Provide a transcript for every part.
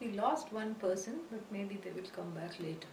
we lost one person, but maybe they will come back later.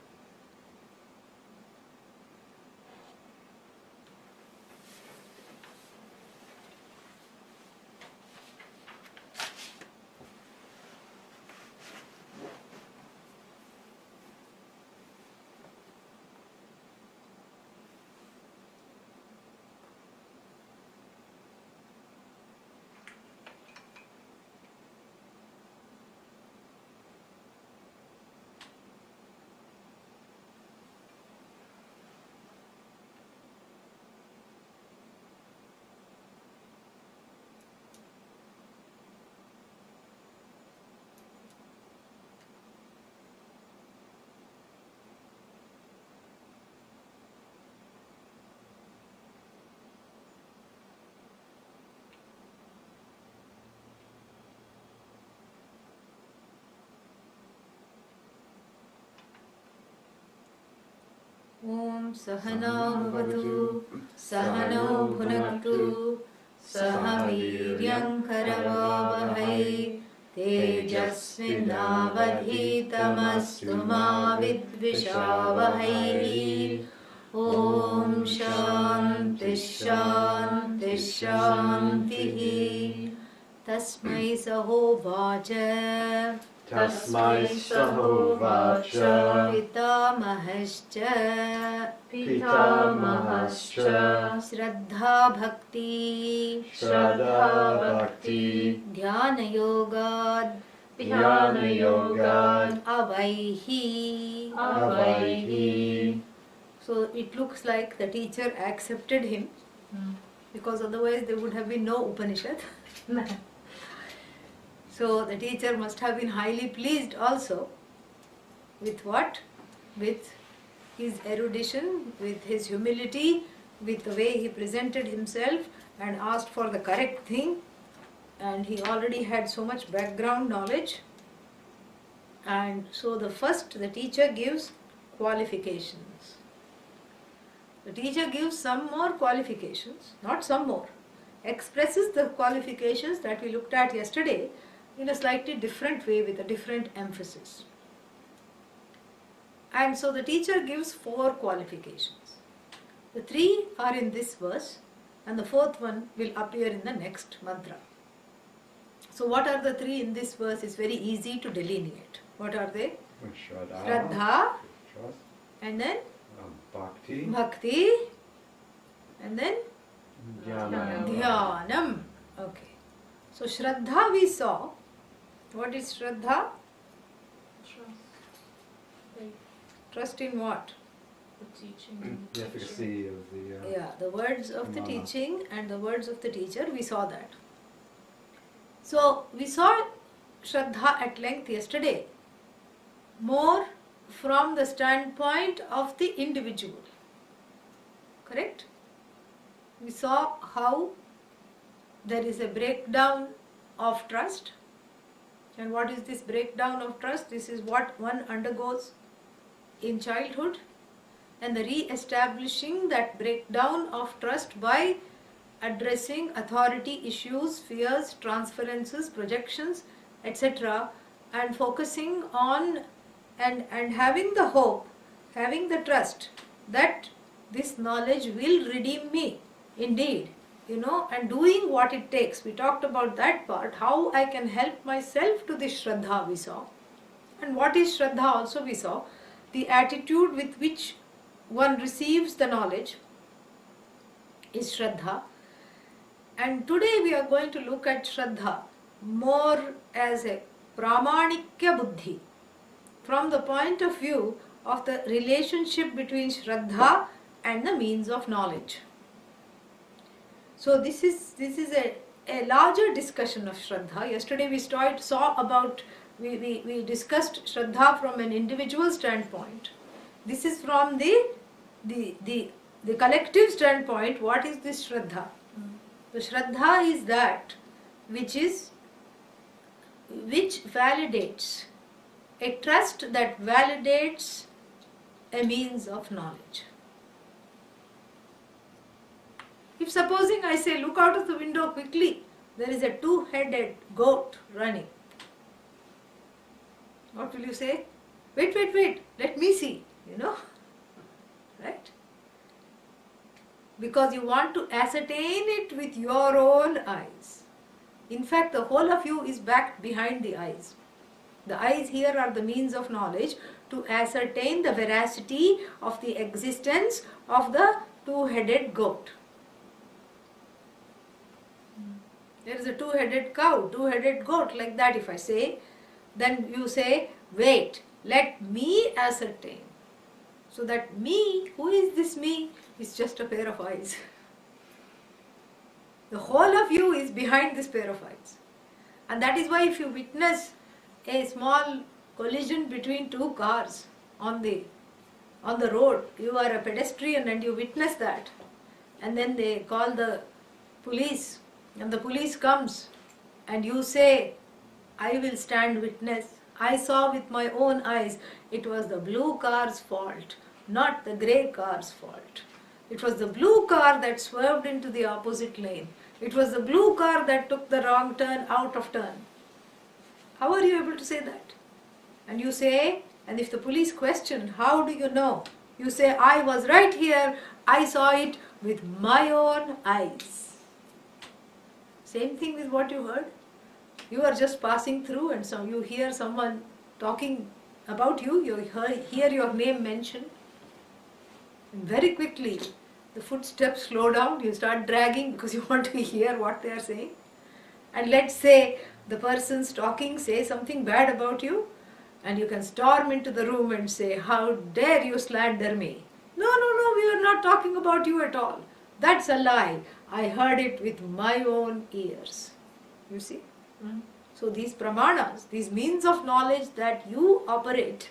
Om Sahana Bhavatu Sahano Bhunaktu Saha Viryam Karavavahai Tejasvinavadhitamastu ma vidvishavahai. Om Shanti Shanti Shanti. Tasmai Sahovacha Tasmai Sahovacha Pitamahascha Shraddha Bhakti Dhyana Yogad Avaihi. So it looks like the teacher accepted him, because otherwise there would have been no Upanishad. So the teacher must have been highly pleased also with what? With his erudition, with his humility, with the way he presented himself and asked for the correct thing. And he already had so much background knowledge. And so the teacher gives qualifications. The teacher gives some more qualifications, not some more, expresses the qualifications that we looked at yesterday in a slightly different way with a different emphasis. And so the teacher gives 4 qualifications. The 3 are in this verse and the 4th one will appear in the next mantra. So what are the 3 in this verse is very easy to delineate. What are they? Shraddha, and then Bhakti, and then Dhyanam. Okay. So Shraddha we saw. What is Shraddha? Trust in what? The teaching. The efficacy of the... the words of the teaching and the words of the teacher, we saw that. So we saw Shraddha at length yesterday, more from the standpoint of the individual. Correct? We saw how there is a breakdown of trust. And what is this breakdown of trust? This is what one undergoes in childhood, and the re-establishing that breakdown of trust by addressing authority issues, fears, transferences, projections, etc., and focusing on and having the hope, having the trust that this knowledge will redeem me indeed, and doing what it takes. We talked about that part, how I can help myself to this Shraddha we saw. And what is Shraddha also we saw. The attitude with which one receives the knowledge is Shraddha. And today we are going to look at Shraddha more as a Pramanikya Buddhi, from the point of view of the relationship between Shraddha and the means of knowledge. So this is a larger discussion of Shraddha. Yesterday we we discussed Shraddha from an individual standpoint. This is from the collective standpoint. What is this Shraddha? The Shraddha is that which validates, a trust that validates a means of knowledge. If supposing I say, look out of the window quickly, there is a 2-headed goat running. What will you say? Wait, let me see, right? Because you want to ascertain it with your own eyes. In fact, the whole of you is backed behind the eyes. The eyes here are the means of knowledge to ascertain the veracity of the existence of the two-headed goat. There is a two-headed cow, two-headed goat, like that if I say, then you say, wait, let me ascertain. So that me, who is this me? Is just a pair of eyes. The whole of you is behind this pair of eyes. And that is why if you witness a small collision between two cars on the road, you are a pedestrian and you witness that, and then they call the police, and the police comes, and you say, I will stand witness. I saw with my own eyes. It was the blue car's fault, not the grey car's fault. It was the blue car that swerved into the opposite lane. It was the blue car that took the wrong turn out of turn. How are you able to say that? And you say, and if the police question, how do you know? You say, I was right here. I saw it with my own eyes. Same thing with what you heard. You are just passing through and so you hear someone talking about you, hear your name mentioned. And very quickly, the footsteps slow down, you start dragging because you want to hear what they are saying. And let's say the person's talking, say something bad about you, and you can storm into the room and say, how dare you slander me? No, we are not talking about you at all. That's a lie. I heard it with my own ears. You see? So these pramanas, these means of knowledge that you operate,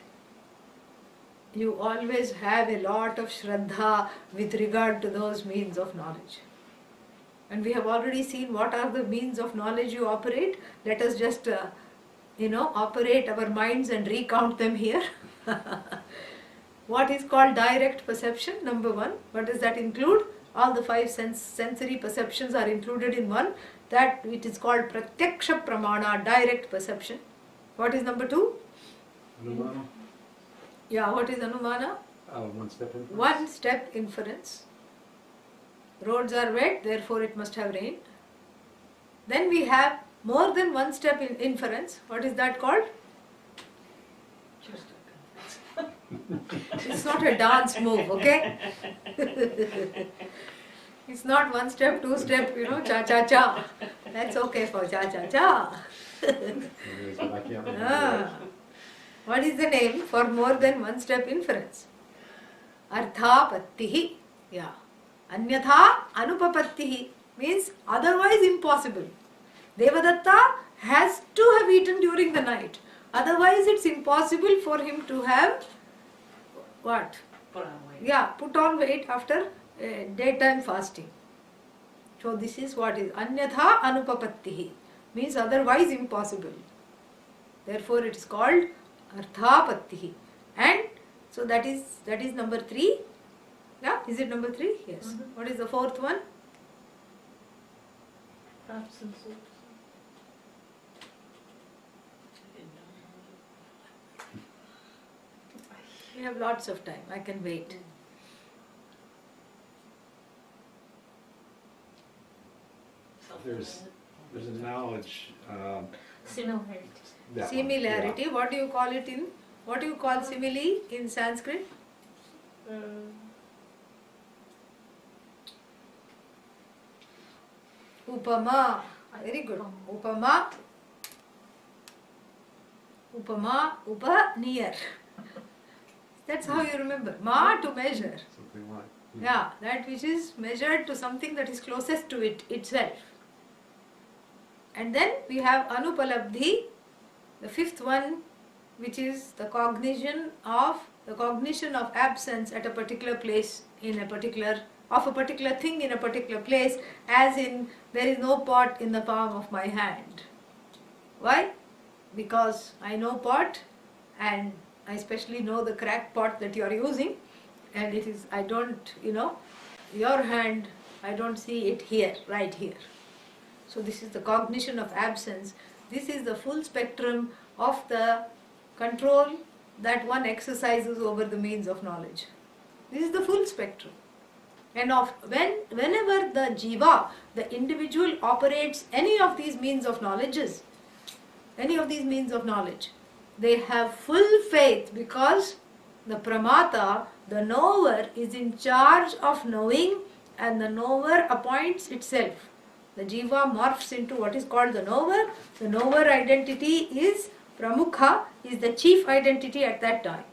you always have a lot of shraddha with regard to those means of knowledge. And we have already seen what are the means of knowledge you operate. Let us just, operate our minds and recount them here. What is called direct perception? Number one. What does that include? All the five sensory perceptions are included in one. That it is called pratyaksha pramana, direct perception. What is number two? Anumana. Yeah, what is anumana? One step inference. One step inference. Roads are wet, therefore it must have rained. Then we have more than one step in inference. What is that called? It's not a dance move, okay? It's not one step, two step, cha-cha-cha. That's okay for cha-cha-cha. Anyways, but I can't remember. What is the name for more than one step inference? Arthapattihi. Yeah. Anyatha anupapattihi means otherwise impossible. Devadatta has to have eaten during the night. Otherwise it's impossible for him to have what? Put on weight. Yeah, put on weight after daytime fasting. So this is what is anyatha anupapattihi, means otherwise impossible. Therefore it is called arthapattihi. And so that is number 3. Yeah, is it number 3? Yes. Mm-hmm. What is the fourth one? Absence of. We have lots of time. I can wait. There's a knowledge. Similarity. That one, Similarity. yeah. What do you call it in? What do you call simile in Sanskrit? Upama. Very good. Upama. Upama. Upa near. That's how you remember. Ma to measure. Something like. Yeah, that which is measured to something that is closest to it itself. And then we have anupalabdhi, the fifth one, which is the cognition of absence at a particular place of a particular thing in a particular place, as in there is no pot in the palm of my hand. Why? Because I know pot, and I especially know the cracked pot that you are using, and it is, I don't, your hand, I don't see it here, right here. So this is the cognition of absence. This is the full spectrum of the control that one exercises over the means of knowledge. This is the full spectrum. And whenever the jiva, the individual, operates any of these means of knowledge, they have full faith, because the pramata, the knower, is in charge of knowing, and the knower appoints itself. The jiva morphs into what is called the knower. The knower identity is pramukha, is the chief identity at that time.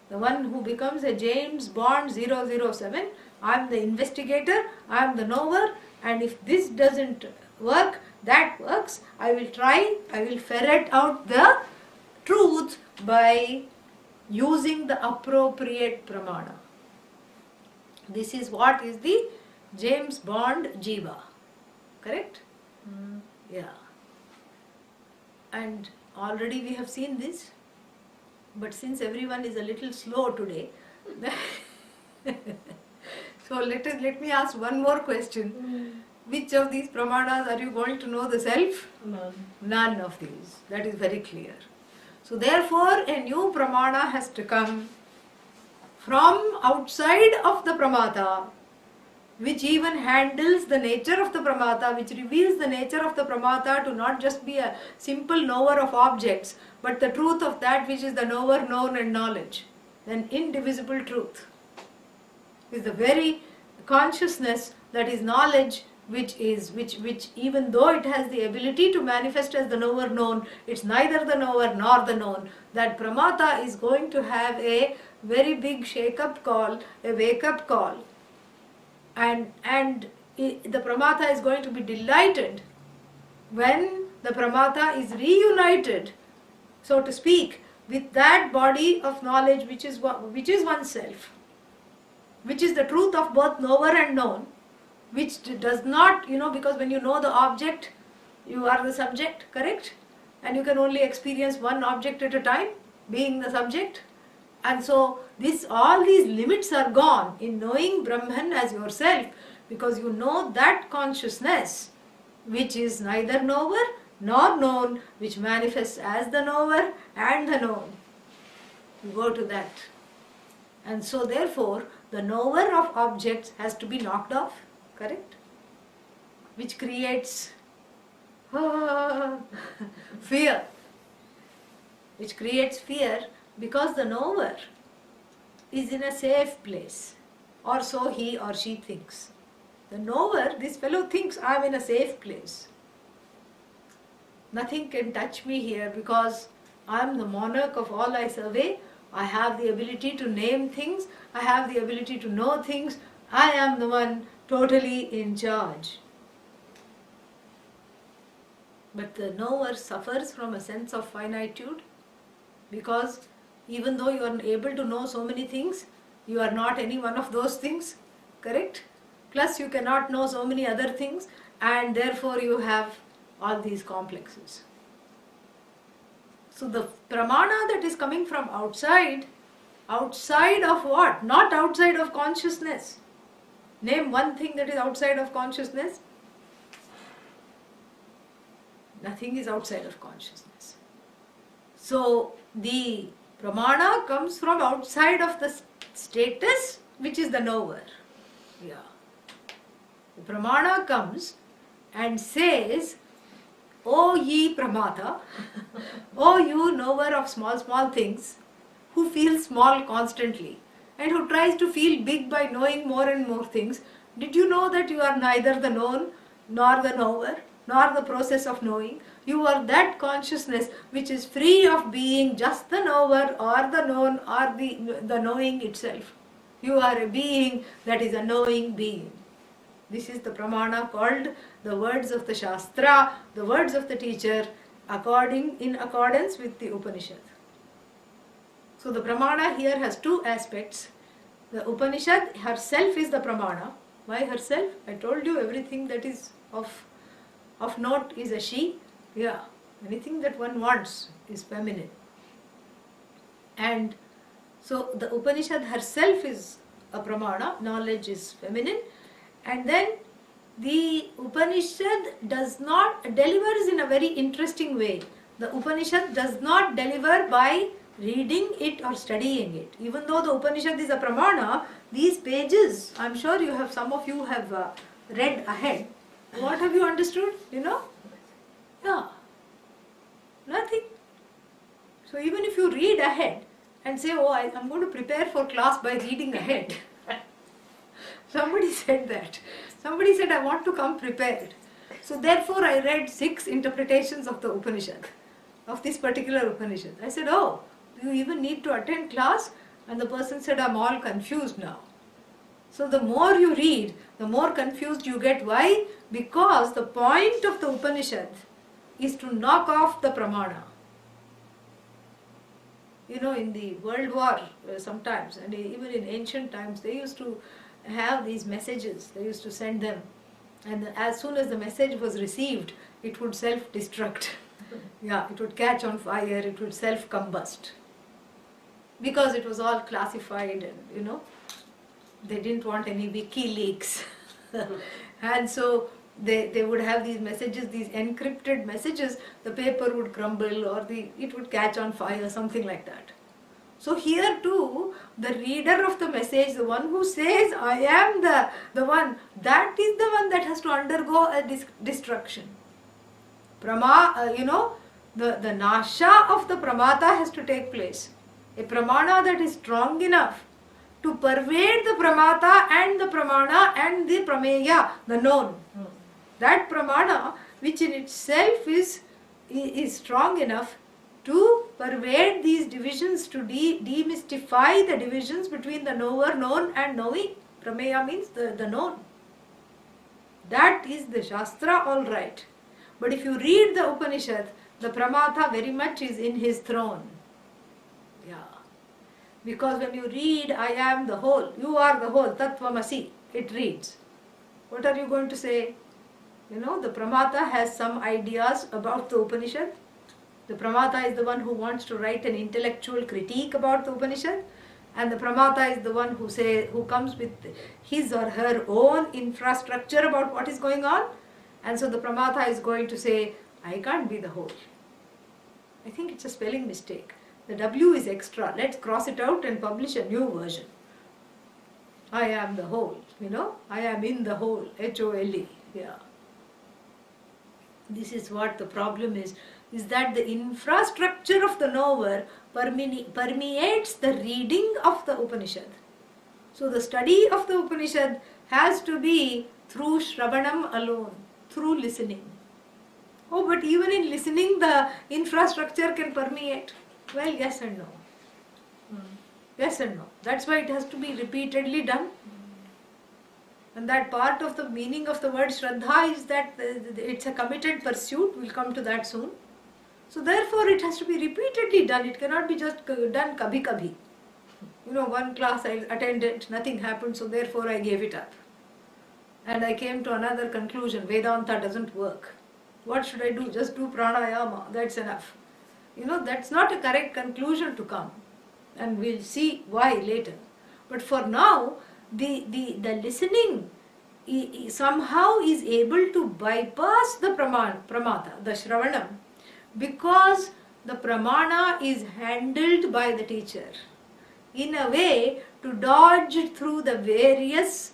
The one who becomes a James Bond 007, I am the investigator, I am the knower, and if this doesn't work, that works. I will ferret out the truth by using the appropriate pramana. This is what is the James Bond jiva. Correct? Yeah. And already we have seen this, but since everyone is a little slow today, so let me ask one more question. Which of these pramanas are you going to know the self? None. None of these. That is very clear. So therefore a new pramana has to come from outside of the pramata, which even handles the nature of the pramata, which reveals the nature of the pramata to not just be a simple knower of objects, but the truth of that which is the knower, known and knowledge. An indivisible truth is the very consciousness that is knowledge, which even though it has the ability to manifest as the knower known, it's neither the knower nor the known. That pramata is going to have a very big shake-up call, a wake-up call. And the pramata is going to be delighted when the pramata is reunited, so to speak, with that body of knowledge which is oneself, which is the truth of both knower and known, which does not, because when you know the object, you are the subject, correct? And you can only experience one object at a time, being the subject. And so all these limits are gone in knowing Brahman as yourself, because you know that consciousness which is neither knower nor known, which manifests as the knower and the known. You go to that. And so therefore the knower of objects has to be knocked off, correct? Which creates fear. Which creates fear because the knower is in a safe place, or so he or she thinks. The knower, this fellow thinks, I am in a safe place. Nothing can touch me here because I am the monarch of all I survey. I have the ability to name things. I have the ability to know things. I am the one totally in charge. But the knower suffers from a sense of finitude, because even though you are able to know so many things, you are not any one of those things, correct? Plus you cannot know so many other things, and therefore you have all these complexes. So the pramana that is coming from outside of what? Not outside of consciousness. Name one thing that is outside of consciousness. Nothing is outside of consciousness. So the pramana comes from outside of the status which is the knower. Yeah. The pramana comes and says, O ye pramata, O you knower of small things, who feels small constantly and who tries to feel big by knowing more and more things, did you know that you are neither the known nor the knower nor the process of knowing? You are that consciousness which is free of being just the knower or the known or the knowing itself. You are a being that is a knowing being. This is the pramana called the words of the Shastra, the words of the teacher, in accordance with the Upanishad. So the pramana here has two aspects. The Upanishad herself is the pramana. Why herself? I told you everything that is of note is a she. Yeah, anything that one wants is feminine. And so the Upanishad herself is a pramana, knowledge is feminine. And then the Upanishad delivers in a very interesting way. The Upanishad does not deliver by reading it or studying it. Even though the Upanishad is a pramana, these pages, I'm sure some of you have read ahead. What have you understood? You know? Yeah. Nothing. So even if you read ahead and say, oh, I'm going to prepare for class by reading ahead. Somebody said that. Somebody said, I want to come prepared. So therefore I read 6 interpretations of the Upanishad, of this particular Upanishad. I said, oh, do you even need to attend class? And the person said, I'm all confused now. So the more you read, the more confused you get. Why? Because the point of the Upanishad is to knock off the pramana. You know, in the World War sometimes, and even in ancient times, they used to have these messages. They used to send them. And as soon as the message was received, it would self-destruct. Yeah, it would catch on fire, it would self-combust. Because it was all classified and, you know, they didn't want any WikiLeaks. And so they would have these messages, these encrypted messages, the paper would crumble or it would catch on fire, something like that. So here too, the reader of the message, the one who says, I am the one, that is the one that has to undergo a destruction. You know, the nasha of the pramata has to take place. A pramana that is strong enough to pervade the pramata and the pramana and the prameya, the known. That pramana, which in itself is strong enough to pervade these divisions, to demystify the divisions between the knower, known and knowing. Prameya means the known. That is the Shastra, all right. But if you read the Upanishad, the Pramata very much is in his throne. Yeah. Because when you read, I am the whole, you are the whole, Tattvamasi, it reads. What are you going to say? You know, the Pramata has some ideas about the Upanishad. The Pramata is the one who wants to write an intellectual critique about the Upanishad. And the Pramata is the one who comes with his or her own infrastructure about what is going on. And so the Pramata is going to say, I can't be the whole. I think it's a spelling mistake. The W is extra. Let's cross it out and publish a new version. I am the whole, you know. I am in the whole. H-O-L-E. Yeah. This is what the problem is that the infrastructure of the knower permeates the reading of the Upanishad. So the study of the Upanishad has to be through Shravanam alone, through listening. Oh, but even in listening the infrastructure can permeate. Well, yes and no. Yes and no. That's why it has to be repeatedly done. And that part of the meaning of the word Shraddha is that it's a committed pursuit. We'll come to that soon. So therefore it has to be repeatedly done. It cannot be just done kabhi kabhi. You know, one class I attended, nothing happened, so therefore I gave it up. And I came to another conclusion, Vedanta doesn't work. What should I do? Just do pranayama, that's enough. You know, that's not a correct conclusion to come. And we'll see why later. But for now, the listening somehow is able to bypass the pramata, the Shravanam, because the pramana is handled by the teacher in a way to dodge through the various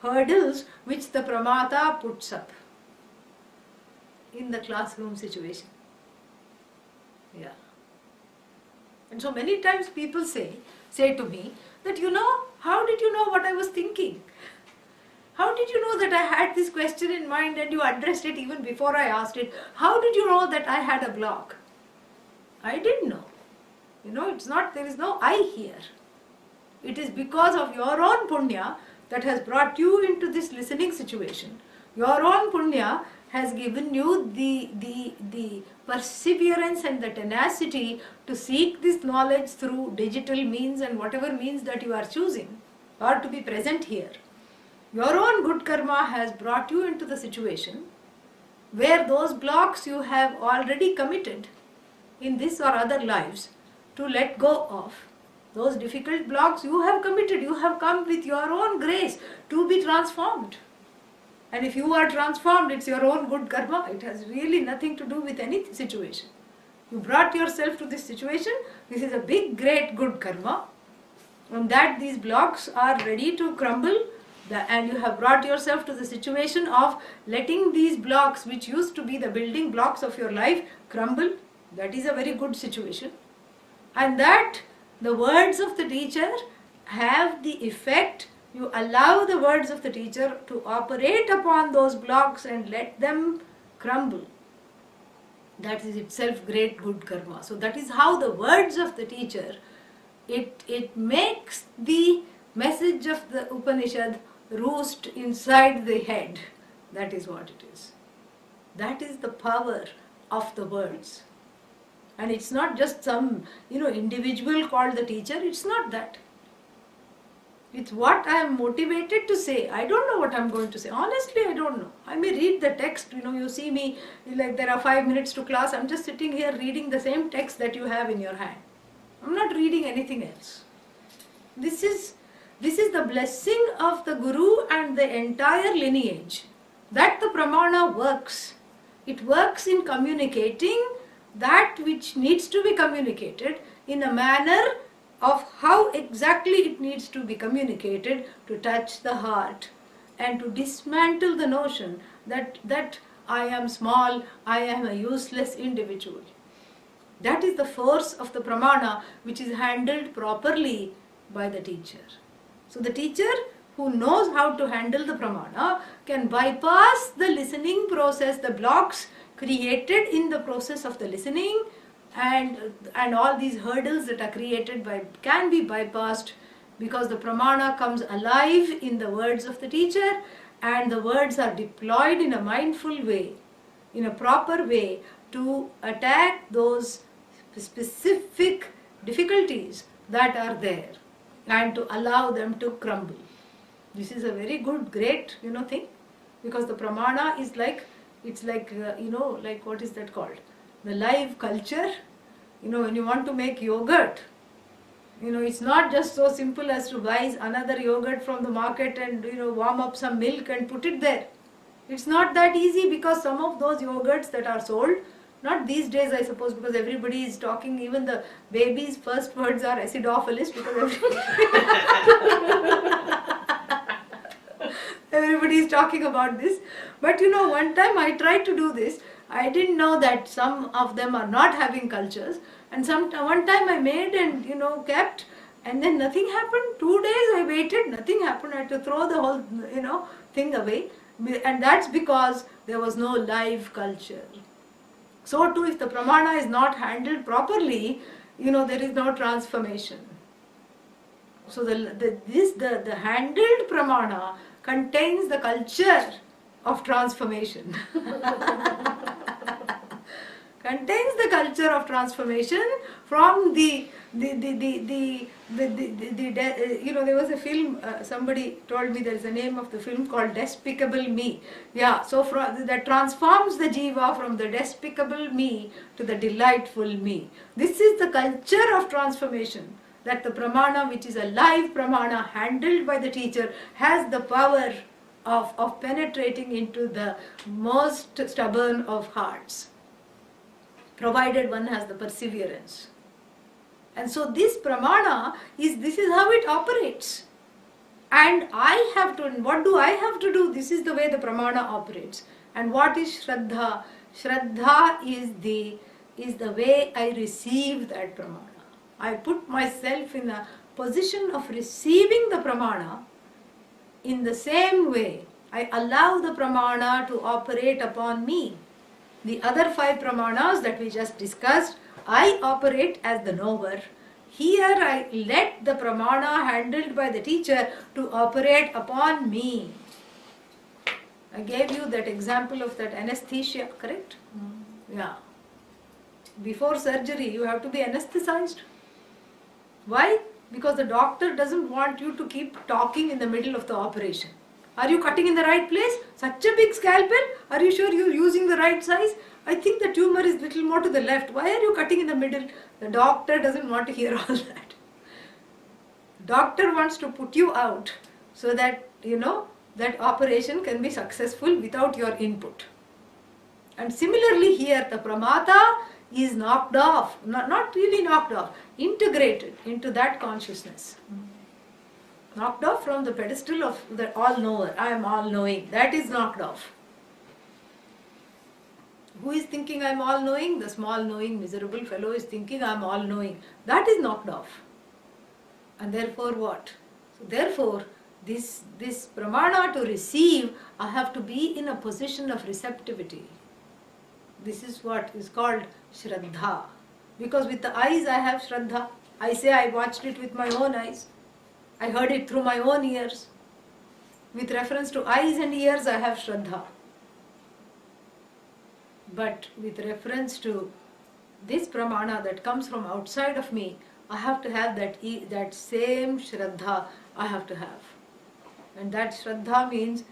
hurdles which the pramata puts up in the classroom situation. Yeah. And so many times people say to me that, you know, how did you know what I was thinking? How did you know that I had this question in mind and you addressed it even before I asked it? How did you know that I had a block? I didn't know. You know, it's not, there is no I here. It is because of your own punya that has brought you into this listening situation. Your own punya has given you the perseverance and the tenacity to seek this knowledge through digital means and whatever means that you are choosing, or to be present here. Your own good karma has brought you into the situation where those blocks you have already committed in this or other lives to let go of. Those difficult blocks you have committed, you have come with your own grace to be transformed. And if you are transformed, it's your own good karma. It has really nothing to do with any situation. You brought yourself to this situation. This is a big, great, good karma. And that these blocks are ready to crumble. And you have brought yourself to the situation of letting these blocks, which used to be the building blocks of your life, crumble. That is a very good situation. And that the words of the teacher have the effect. You allow the words of the teacher to operate upon those blocks and let them crumble. That is itself great good karma. So that is how the words of the teacher, it makes the message of the Upanishad roost inside the head. That is what it is. That is the power of the words. And it's not just some, individual called the teacher. It's not that. It's what I am motivated to say. I don't know what I'm going to say. Honestly, I don't know. I may read the text. You see me, like there are 5 minutes to class. I'm just sitting here reading the same text that you have in your hand. I'm not reading anything else. This is the blessing of the Guru and the entire lineage. That the pramana works. It works in communicating that which needs to be communicated in a manner of how exactly it needs to be communicated to touch the heart and to dismantle the notion that I am small, I am a useless individual. That is the force of the pramana, which is handled properly by the teacher. So the teacher who knows how to handle the pramana can bypass the listening process, the blocks created in the process of the listening, and all these hurdles that are created can be bypassed because the pramana comes alive in the words of the teacher, and the words are deployed in a mindful way, in a proper way, to attack those specific difficulties that are there and to allow them to crumble. This is a very good, great, thing, because the pramana is like, it's like, like what is that called? The live culture. When you want to make yogurt, it's not just so simple as to buy another yogurt from the market and, warm up some milk and put it there. It's not that easy, because some of those yogurts that are sold, not these days I suppose, because everybody is talking, even the baby's first words are acidophilus, because everybody is talking about this. But one time I tried to do this. I didn't know that some of them are not having cultures, and one time I made and kept, and then nothing happened. 2 days I waited, nothing happened. I had to throw the whole thing away, and that's because there was no live culture. So too, if the pramana is not handled properly, there is no transformation. So the handled pramana contains the culture of transformation. Contains the culture of transformation from there was a film, somebody told me there is a name of the film called Despicable Me. Yeah, so that transforms the jiva from the despicable me to the delightful me. This is the culture of transformation, that the pramana, which is a live pramana handled by the teacher, has the power of penetrating into the most stubborn of hearts, provided one has the perseverance. And so this pramana this is how it operates. And what do I have to do? This is the way the pramana operates. And what is Shraddha? Shraddha is the way I receive that pramana. I put myself in a position of receiving the pramana. In the same way, I allow the pramana to operate upon me. The other 5 pramanas that we just discussed, I operate as the knower. Here I let the pramana handled by the teacher to operate upon me. I gave you that example of that anesthesia, correct? Yeah. Before surgery, you have to be anesthetized. Why? Because the doctor doesn't want you to keep talking in the middle of the operation. Are you cutting in the right place? Such a big scalpel? Are you sure you're using the right size? I think the tumor is little more to the left. Why are you cutting in the middle? The doctor doesn't want to hear all that. Doctor wants to put you out so that, that operation can be successful without your input. And similarly here, the pramata is knocked off, not really knocked off, integrated into that consciousness. Knocked off from the pedestal of the all-knower. I am all-knowing. That is knocked off. Who is thinking I am all-knowing? The small-knowing, miserable fellow is thinking I am all-knowing. That is knocked off. And therefore what? So therefore, this pramana to receive, I have to be in a position of receptivity. This is what is called Shraddha. Because with the eyes I have Shraddha. I say I watched it with my own eyes. I heard it through my own ears. With reference to eyes and ears, I have Shraddha. But with reference to this pramana that comes from outside of me, I have to have that same Shraddha I have to have. And that Shraddha means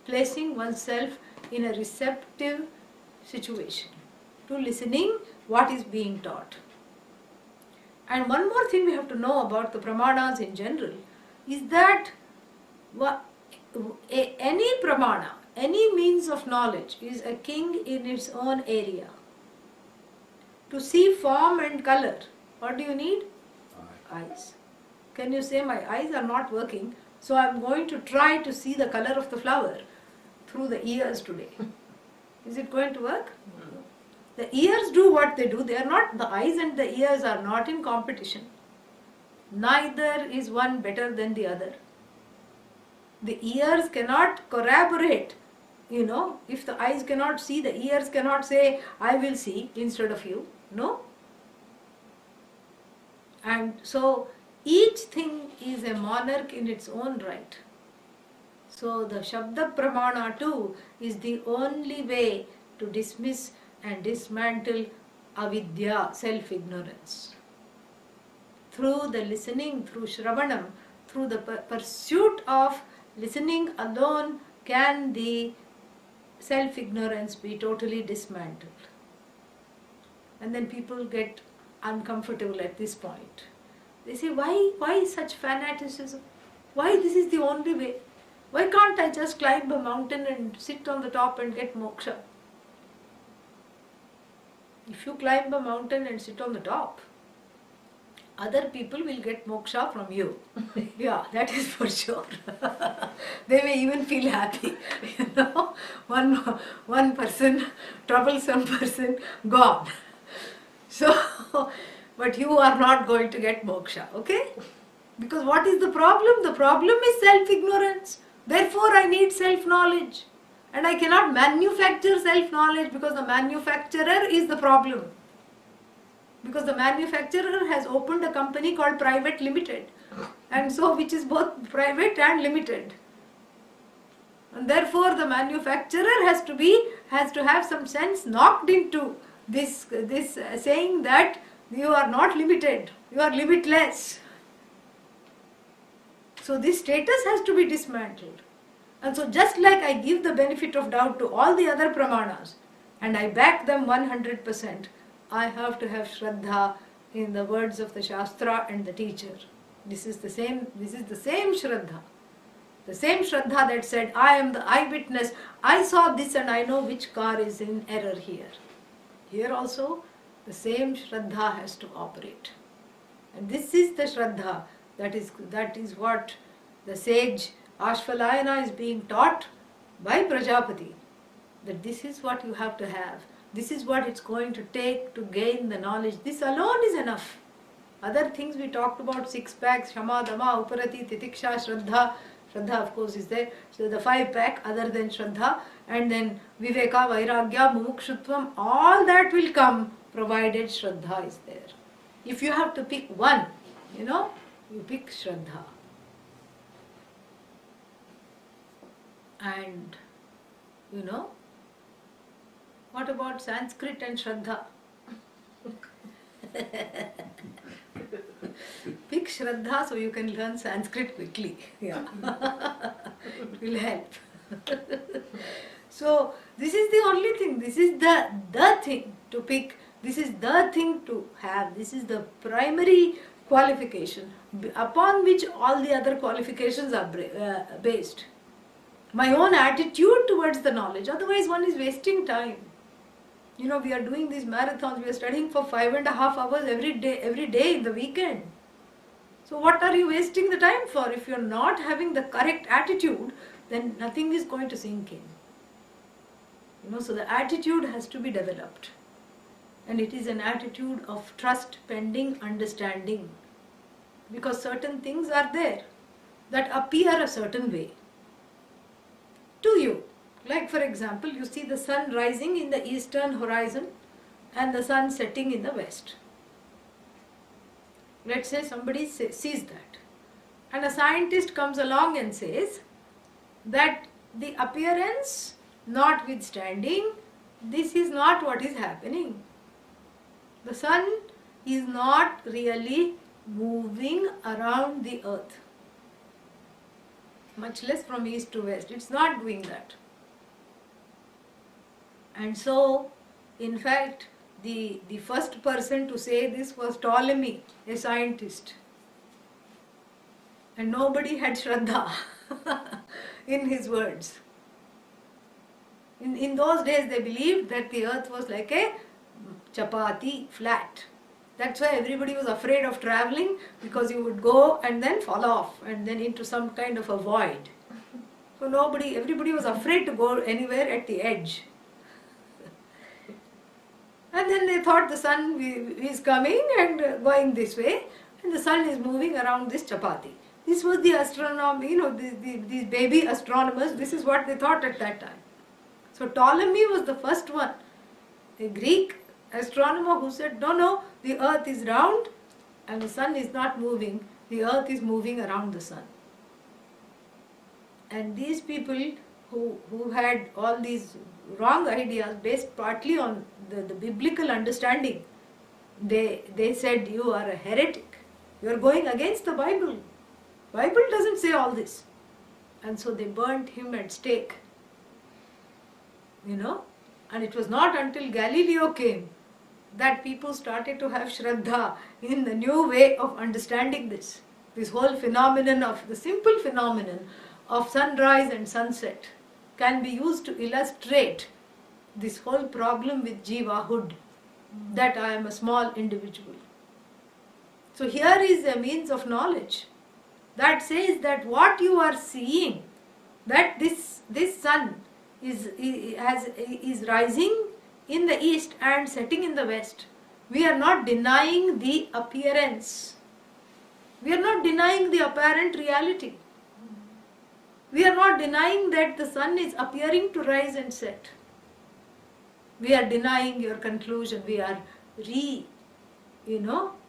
placing oneself in a receptive situation to listening what is being taught. And one more thing we have to know about the pramanas in general is that any pramana, any means of knowledge is a king in its own area. To see form and color, what do you need? Eyes. Can you say my eyes are not working, so I am going to try to see the color of the flower through the ears today? Is it going to work? No. The ears do what they do. They are not, the eyes and the ears are not in competition. Neither is one better than the other. The ears cannot corroborate. If the eyes cannot see, the ears cannot say, I will see instead of you. No? And so each thing is a monarch in its own right. So the Shabda Pramana too is the only way to dismiss and dismantle avidya, self-ignorance. Through the listening, through Shravanam, through the pursuit of listening alone can the self-ignorance be totally dismantled. And then people get uncomfortable at this point. They say, why such fanaticism? Why this is the only way? Why can't I just climb a mountain and sit on the top and get moksha? If you climb a mountain and sit on the top, other people will get moksha from you. Yeah, that is for sure. They may even feel happy. One person, troublesome person, gone. So, but you are not going to get moksha, okay? Because what is the problem? The problem is self-ignorance. Therefore, I need self-knowledge. And I cannot manufacture self-knowledge because the manufacturer is the problem. Because the manufacturer has opened a company called Private Limited. And so, which is both private and limited. And therefore, the manufacturer has to have some sense knocked into this saying that you are not limited, you are limitless. So this status has to be dismantled. And so just like I give the benefit of doubt to all the other pramanas and I back them 100%, I have to have Shraddha in the words of the Shastra and the teacher. This is the same Shraddha. The same Shraddha that said, I am the eyewitness, I saw this and I know which car is in error here. Here also, the same Shraddha has to operate. And this is the Shraddha, that is what the sage Āśvalāyana is being taught by Prajapati. That this is what you have to have. This is what it's going to take to gain the knowledge. This alone is enough. Other things we talked about, 6 packs, Shama, Dama, Uparati, Titiksha, Shraddha. Shraddha of course is there. So the 5 pack other than Shraddha. And then Viveka, Vairagya, Mumukshutvam, all that will come provided Shraddha is there. If you have to pick one, you pick Shraddha. And, what about Sanskrit and Shraddha? Pick Shraddha so you can learn Sanskrit quickly. Yeah. It will help. So, this is the only thing. This is the thing to pick. This is the thing to have. This is the primary qualification upon which all the other qualifications are based. My own attitude towards the knowledge. Otherwise, one is wasting time. We are doing these marathons, we are studying for 5.5 hours every day in the weekend. So what are you wasting the time for? If you're not having the correct attitude, then nothing is going to sink in. So the attitude has to be developed. And it is an attitude of trust pending understanding. Because certain things are there that appear a certain way to you. Like for example, you see the sun rising in the eastern horizon and the sun setting in the west. Let's say somebody sees that. And a scientist comes along and says that the appearance notwithstanding, this is not what is happening. The sun is not really moving around the earth, much less from east to west. It's not doing that. And so, in fact, the first person to say this was Ptolemy, a scientist. And nobody had Shraddha in his words. In those days they believed that the earth was like a chapati, flat. That's why everybody was afraid of traveling, because you would go and then fall off and then into some kind of a void. So everybody was afraid to go anywhere at the edge. And then they thought the sun is coming and going this way, and the sun is moving around this chapati. This was the astronomy, these baby astronomers, this is what they thought at that time. So Ptolemy was the first one, a Greek astronomer who said, no, the earth is round and the sun is not moving, the earth is moving around the sun. And these people who had all these wrong ideas based partly on the biblical understanding, they said, you are a heretic, you are going against the Bible. Bible doesn't say all this. And so they burnt him at stake. And it was not until Galileo came that people started to have Shraddha in the new way of understanding this whole phenomenon of, the simple phenomenon of sunrise and sunset can be used to illustrate this whole problem with jivahood, that I am a small individual. So here is a means of knowledge that says that what you are seeing, that this sun is rising in the east and setting in the west. We are not denying the appearance. We are not denying the apparent reality. We are not denying that the sun is appearing to rise and set. We are denying your conclusion. We are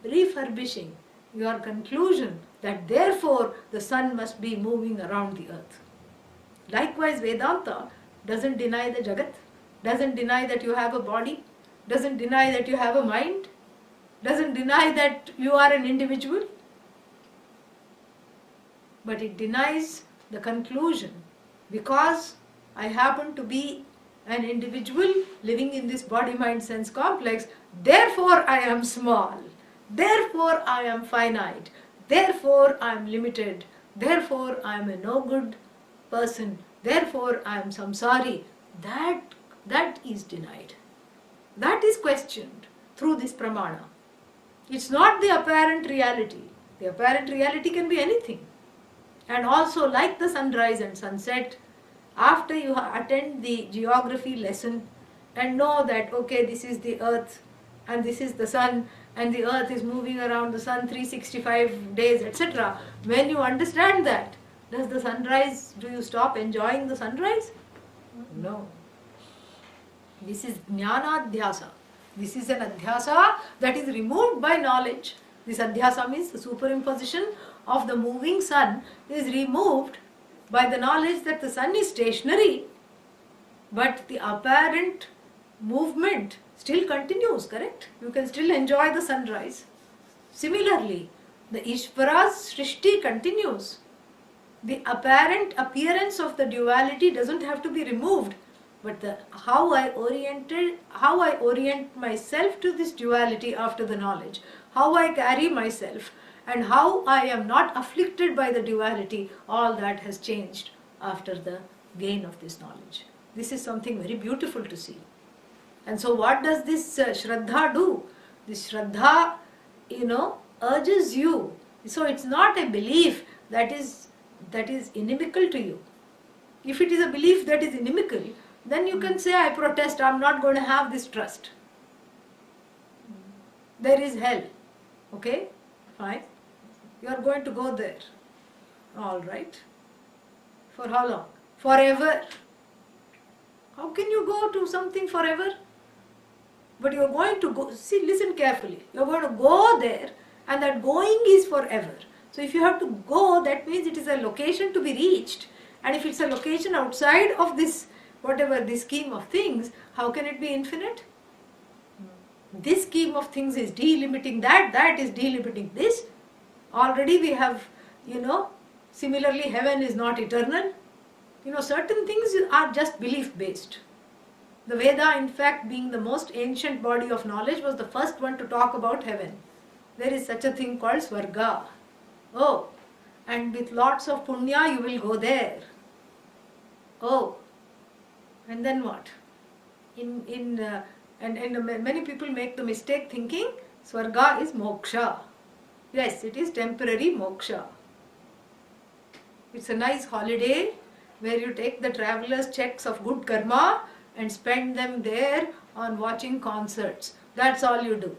refurbishing your conclusion that therefore the sun must be moving around the earth. Likewise, Vedanta doesn't deny the Jagat, doesn't deny that you have a body, doesn't deny that you have a mind, doesn't deny that you are an individual, but it denies the conclusion, because I happen to be an individual living in this body-mind sense complex, therefore I am small, therefore I am finite, therefore I am limited, therefore I am a no good person, therefore I am samsari. That is denied. That is questioned through this pramana. It's not the apparent reality. The apparent reality can be anything. And also, like the sunrise and sunset, after you attend the geography lesson and know that, okay, this is the earth and this is the sun and the earth is moving around the sun 365 days, etc. When you understand that, does the sunrise, do you stop enjoying the sunrise? No. This is jnana-adhyasa. This is an adhyasa that is removed by knowledge. This adhyasa means the superimposition of the moving sun is removed by the knowledge that the sun is stationary, but the apparent movement still continues, correct? You can still enjoy the sunrise. Similarly, the Ishvara's Srishti continues. The apparent appearance of the duality doesn't have to be removed, but how I orient myself to this duality after the knowledge, how I carry myself, and how I am not afflicted by the duality, all that has changed after the gain of this knowledge. This is something very beautiful to see. And so what does this Shraddha do? This Shraddha, urges you. So it's not a belief that is inimical to you. If it is a belief that is inimical, then you can say, I protest, I'm not going to have this trust. There is hell. Okay? Fine. You are going to go there. All right. For how long? Forever. How can you go to something forever? But you are going to go, see, listen carefully. You are going to go there, and that going is forever. So if you have to go, that means it is a location to be reached. And if it's a location outside of this, whatever this scheme of things, how can it be infinite? This scheme of things is delimiting that, that is delimiting this. Already we have, similarly heaven is not eternal. Certain things are just belief based. The Veda, in fact, being the most ancient body of knowledge, was the first one to talk about heaven. There is such a thing called Swarga. Oh, and with lots of punya you will go there. Oh, and then what? And many people make the mistake thinking Swarga is moksha. Yes, it is temporary moksha. It's a nice holiday where you take the traveler's checks of good karma and spend them there on watching concerts. That's all you do.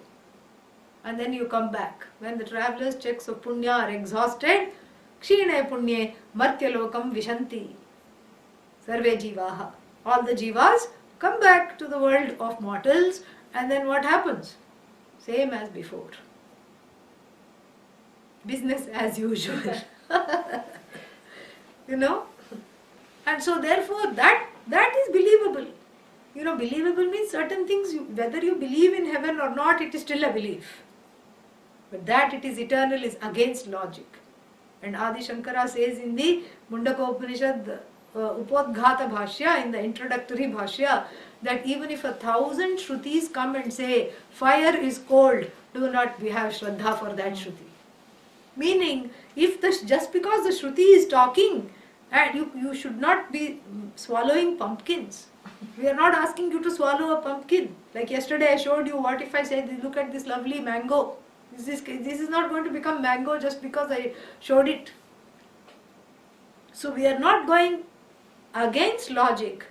And then you come back. When the traveler's checks of punya are exhausted, kshine punye martyalokam vishanti. Sarve jivaha. All the jivas come back to the world of mortals, and then what happens? Same as before. Business as usual. And so therefore that is believable. Believable means certain things, whether you believe in heaven or not, it is still a belief. But that it is eternal is against logic. And Adi Shankara says in the Mundaka Upanishad Upodghata Bhashya, in the introductory Bhashya, that even if 1,000 Shrutis come and say, fire is cold, do not we have Shraddha for that Shruti. Meaning, just because the Shruti is talking, and you should not be swallowing pumpkins. We are not asking you to swallow a pumpkin. Like yesterday I showed you, what if I say, look at this lovely mango. This is not going to become mango just because I showed it. So we are not going against logic.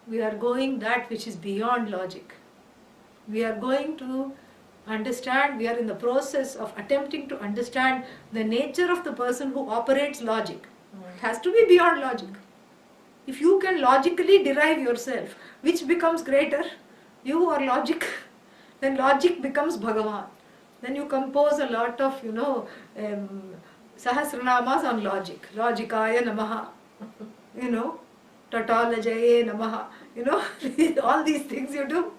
We are going that which is beyond logic. We are going to understand, we are in the process of attempting to understand the nature of the person who operates logic. It has to be beyond logic. If you can logically derive yourself, which becomes greater, you or logic, then logic becomes Bhagavan. Then you compose a lot of, Sahasranamas on logic. Logikaya Namaha, Tautologiae Namaha, all these things you do.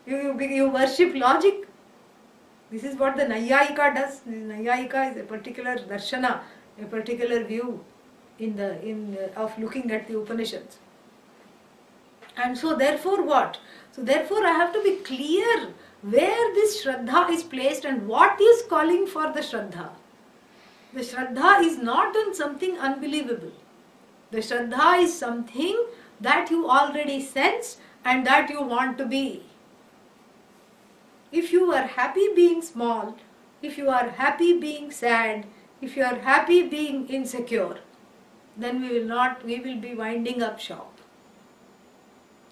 You worship logic. This is what the Nayayika does. Nayayika is a particular darshana, a particular view of looking at the Upanishads. And so therefore what? So therefore I have to be clear where this Shraddha is placed and what is calling for the Shraddha. The Shraddha is not on something unbelievable. The Shraddha is something that you already sense and that you want to be. If you are happy being small, if you are happy being sad, if you are happy being insecure, then we will be winding up shop.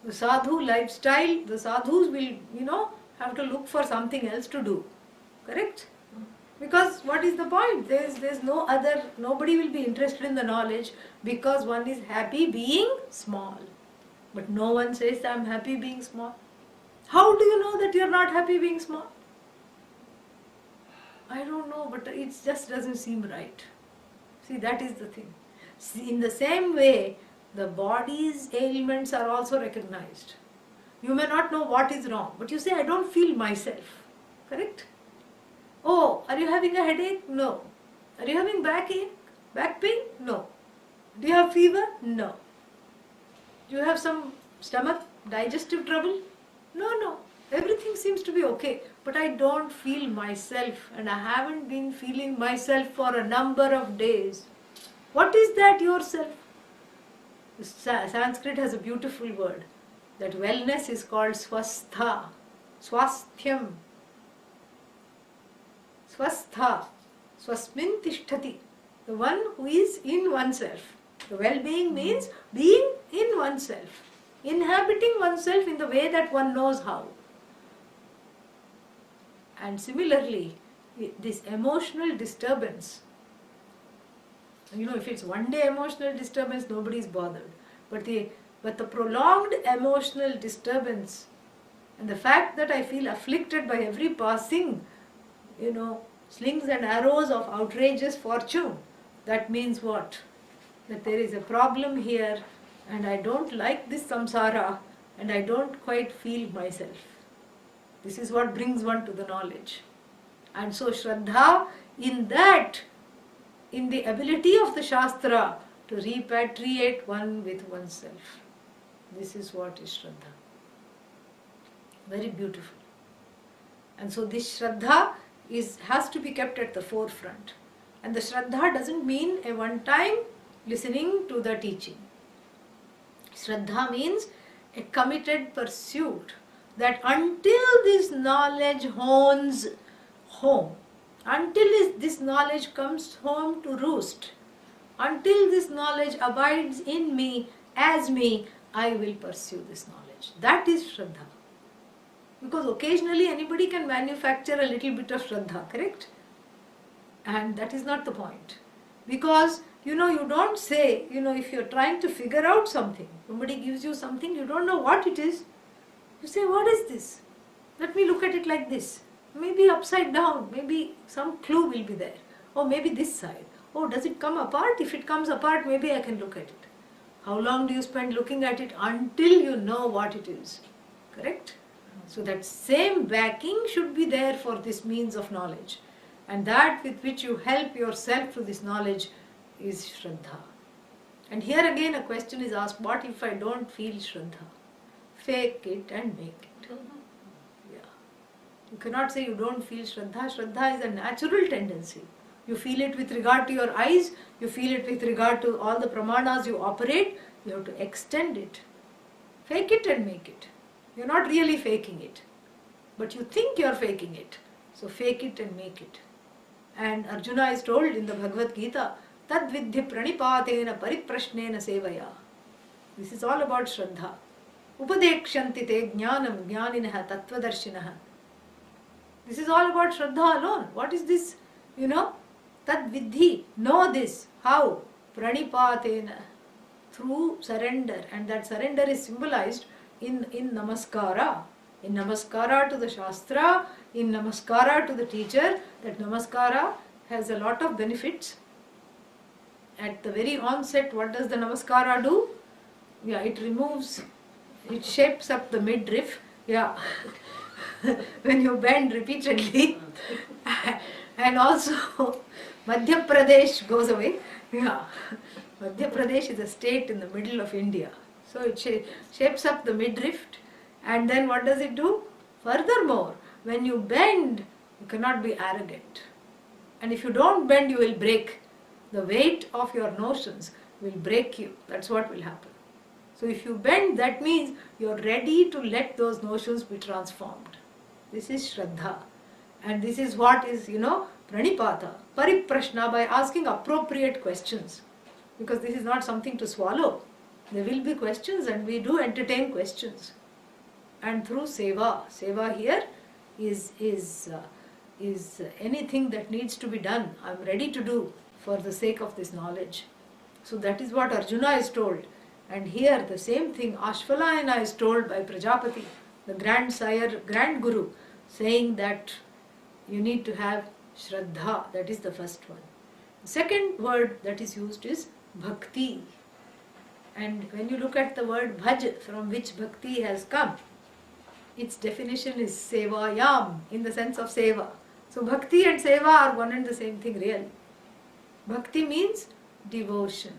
The sadhu lifestyle, the sadhus will, have to look for something else to do. Correct? Because what is the point? There's no other, nobody will be interested in the knowledge because one is happy being small. But no one says, I'm happy being small. How do you know that you're not happy being small? I don't know, but it just doesn't seem right. See, that is the thing. See, in the same way, the body's ailments are also recognized. You may not know what is wrong, but you say, I don't feel myself. Correct? Oh, are you having a headache? No. Are you having back pain? No. Do you have fever? No. Do you have some stomach, digestive trouble? No. Everything seems to be okay, but I don't feel myself and I haven't been feeling myself for a number of days. What is that yourself? Sanskrit has a beautiful word. That wellness is called swastha, swasthyam, swastha, swasmin tishtati, the one who is in oneself. The well-being means being in oneself, inhabiting oneself in the way that one knows how. And similarly, this emotional disturbance, if it's one day emotional disturbance, nobody is bothered. But the prolonged emotional disturbance and the fact that I feel afflicted by every passing, slings and arrows of outrageous fortune, that means what? That there is a problem here and I don't like this samsara and I don't quite feel myself. This is what brings one to the knowledge. And so Shraddha, in the ability of the Shastra to repatriate one with oneself. This is what is Shraddha. Very beautiful. And so this Shraddha has to be kept at the forefront. And the Shraddha doesn't mean a one-time listening to the teaching. Shraddha means a committed pursuit, that until this knowledge hones home, until this knowledge comes home to roost, until this knowledge abides in me as me, I will pursue this knowledge. That is Shraddha. Because occasionally anybody can manufacture a little bit of Shraddha, correct? And that is not the point. Because, you don't say, if you're trying to figure out something, somebody gives you something, you don't know what it is. You say, what is this? Let me look at it like this. Maybe upside down, maybe some clue will be there. Or maybe this side. Oh, does it come apart? If it comes apart, maybe I can look at it. How long do you spend looking at it until you know what it is? Correct? So that same backing should be there for this means of knowledge. And that with which you help yourself to this knowledge is Shraddha. And here again a question is asked, what if I don't feel Shraddha? Fake it and make it. Yeah. You cannot say you don't feel Shraddha. Shraddha is a natural tendency. You feel it with regard to your eyes, you feel it with regard to all the pramanas you operate, you have to extend it. Fake it and make it. You're not really faking it, but you think you're faking it. So fake it and make it. And Arjuna is told in the Bhagavad Gita, Tad vidhi pranipatena pariprashnena sevaya. This is all about Shraddha. Upadekshanti te jnanam jnaninaha tatvadarshinaha. This is all about Shraddha alone. What is this? Tad vidhi, know this. How? Pranipatena. Through surrender. And that surrender is symbolized in namaskara. In namaskara to the Shastra, in namaskara to the teacher. That namaskara has a lot of benefits. At the very onset, what does the namaskara do? Yeah, it shapes up the midriff. Yeah. When you bend repeatedly. And also, Madhya Pradesh goes away. Yeah. Madhya Pradesh is a state in the middle of India. So it shapes up the midriff. And then what does it do? Furthermore, when you bend, you cannot be arrogant. And if you don't bend, you will break. The weight of your notions will break you. That's what will happen. So if you bend, that means you're ready to let those notions be transformed. This is Shraddha. And this is what is, pranipata, pariprashna, by asking appropriate questions. Because this is not something to swallow. There will be questions and we do entertain questions. And through seva here is anything that needs to be done. I'm ready to do for the sake of this knowledge. So that is what Arjuna is told. And here the same thing Āśvalāyana is told by Prajapati, the grandsire, grand guru, saying that you need to have Shraddha. That is the first one. The second word that is used is bhakti. And when you look at the word bhaj, from which bhakti has come, its definition is sevayam, in the sense of seva. So bhakti and seva are one and the same thing really. Bhakti means devotion.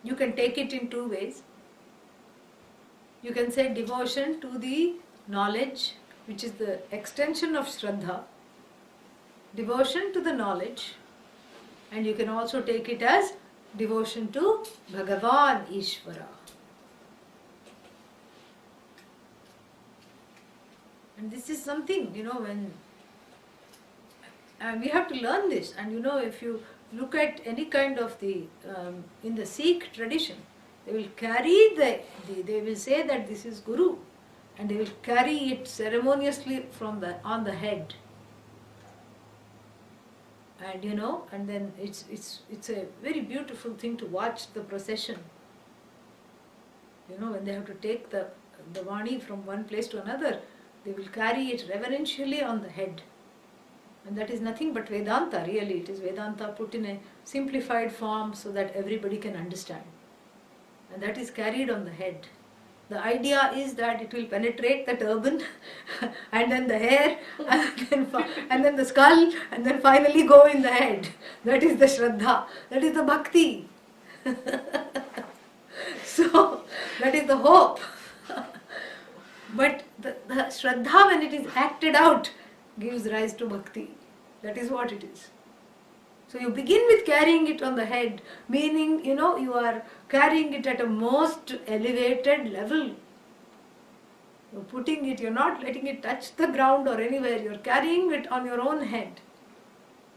You can take it in two ways. You can say devotion to the knowledge, which is the extension of Shraddha. Devotion to the knowledge. And you can also take it as devotion to Bhagavan Ishvara. And this is something, when we have to learn this. And if you look at any kind of in the Sikh tradition, they will carry they will say that this is Guru, and they will carry it ceremoniously on the head. And and then it's a very beautiful thing to watch the procession. When they have to take the Vani from one place to another, they will carry it reverentially on the head. And that is nothing but Vedanta, really. It is Vedanta put in a simplified form so that everybody can understand. And that is carried on the head. The idea is that it will penetrate the turban and then the hair and then the skull and then finally go in the head. That is the Shraddha. That is the Bhakti. So, that is the hope. But the Shraddha, when it is acted out, gives rise to Bhakti. That is what it is. So you begin with carrying it on the head, meaning, you are carrying it at a most elevated level. You're putting it, you're not letting it touch the ground or anywhere, you're carrying it on your own head.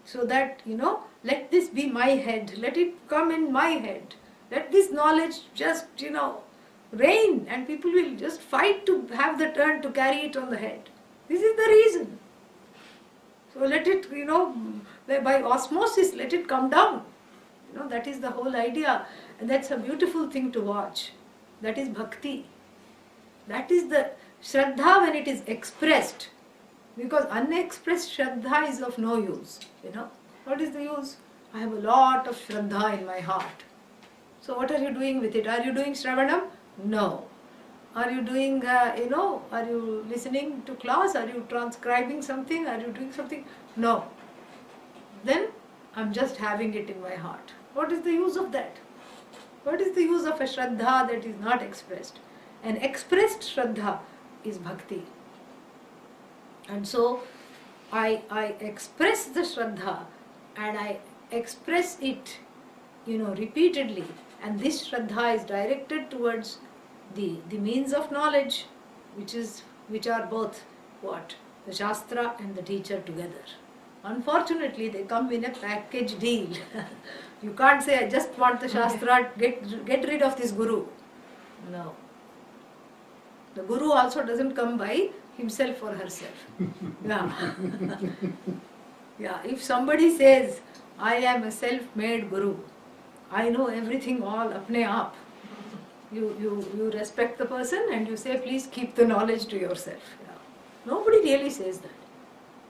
So that, let this be my head, let it come in my head. Let this knowledge just, reign, and people will just fight to have the turn to carry it on the head. This is the reason. So let it, by osmosis, let it come down. That is the whole idea. And that's a beautiful thing to watch. That is bhakti. That is the Shraddha when it is expressed. Because unexpressed Shraddha is of no use. What is the use? I have a lot of Shraddha in my heart. So what are you doing with it? Are you doing Shravanam? No. Are you doing, are you listening to class? Are you transcribing something? Are you doing something? No. Then I'm just having it in my heart. What is the use of that? What is the use of a Shraddha that is not expressed? An expressed Shraddha is bhakti. And so I express the Shraddha and I express it, repeatedly. And this Shraddha is directed towards the means of knowledge, which are both what? The Shastra and the teacher together. Unfortunately, they come in a package deal. You can't say, I just want the Shastra, get rid of this Guru. No. The Guru also doesn't come by himself or herself. Yeah. Yeah. If somebody says, I am a self-made Guru, I know everything all apne aap, you respect the person and you say, please keep the knowledge to yourself. Yeah. Nobody really says that.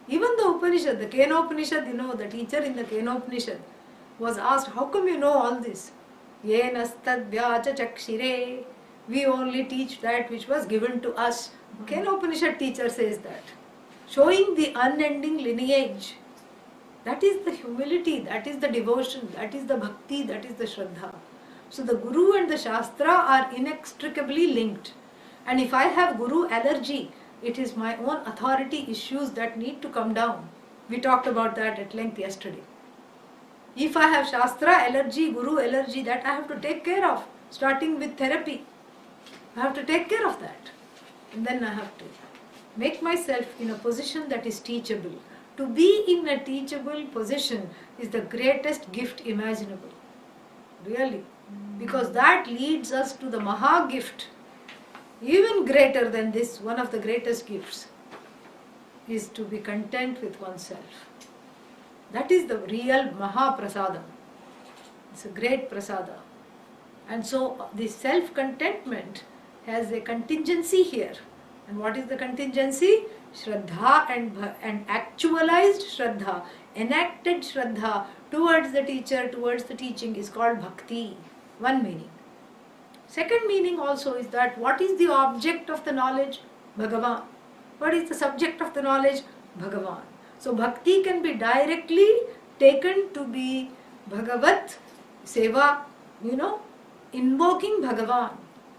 Even the Upanishad, the Kenopanishad, the teacher in the Kenopanishad was asked, how come you know all this? Yenastadvyacha chakshire. We only teach that which was given to us. Kenopanishad teacher says that. Showing the unending lineage. That is the humility, that is the devotion, that is the bhakti, that is the Shraddha. So the Guru and the Shastra are inextricably linked. And if I have Guru allergy, it is my own authority issues that need to come down. We talked about that at length yesterday. If I have Shastra allergy, Guru allergy, that I have to take care of, starting with therapy. I have to take care of that. And then I have to make myself in a position that is teachable. To be in a teachable position is the greatest gift imaginable. Really. Because that leads us to the Maha gift. Even greater than this, one of the greatest gifts is to be content with oneself. That is the real Maha Prasadam. It's a great Prasada. And so this self-contentment has a contingency here. And what is the contingency? Shraddha and actualized Shraddha, enacted Shraddha towards the teacher, towards the teaching is called bhakti. One meaning. Second meaning also is that what is the object of the knowledge? Bhagavan. What is the subject of the knowledge? Bhagavan. So bhakti can be directly taken to be Bhagavat Seva, invoking Bhagavan,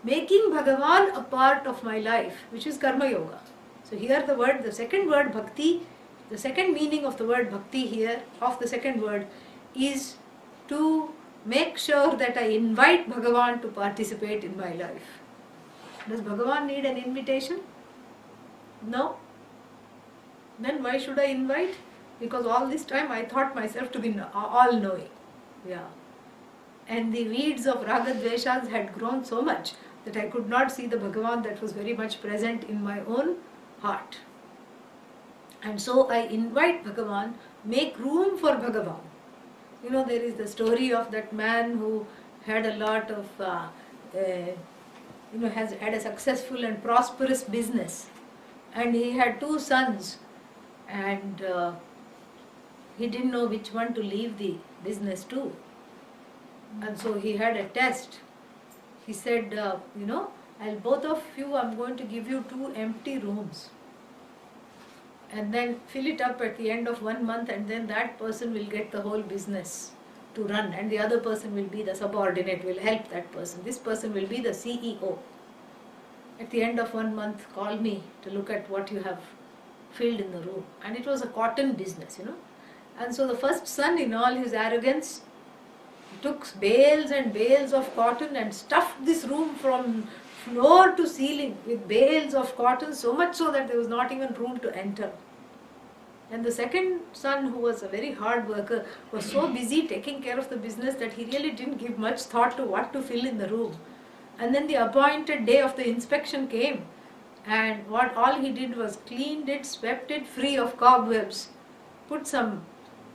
making Bhagavan a part of my life, which is Karma Yoga. So here the second word bhakti, the second meaning of the word bhakti here, of the second word, is to make sure that I invite Bhagavan to participate in my life. Does Bhagavan need an invitation? No. Then why should I invite? Because all this time I thought myself to be all-knowing. Yeah. And the weeds of raga dveshas had grown so much that I could not see the Bhagavan that was very much present in my own heart. And so I invite Bhagavan, make room for Bhagavan. You know, there is the story of that man who had a lot of, has had a successful and prosperous business. And he had 2 sons, and he didn't know which one to leave the business to. And so he had a test. He said, both of you, I'm going to give you 2 empty rooms. And then fill it up at the end of 1 month, and then that person will get the whole business to run, and the other person will be the subordinate, will help that person. This person will be the CEO. At the end of 1 month, call me to look at what you have filled in the room. And it was a cotton business, And so the first son, in all his arrogance, took bales and bales of cotton and stuffed this room from floor to ceiling with bales of cotton, so much so that there was not even room to enter. And the second son, who was a very hard worker, was so busy taking care of the business that he really didn't give much thought to what to fill in the room. And then the appointed day of the inspection came, and what all he did was cleaned it, swept it free of cobwebs, put some,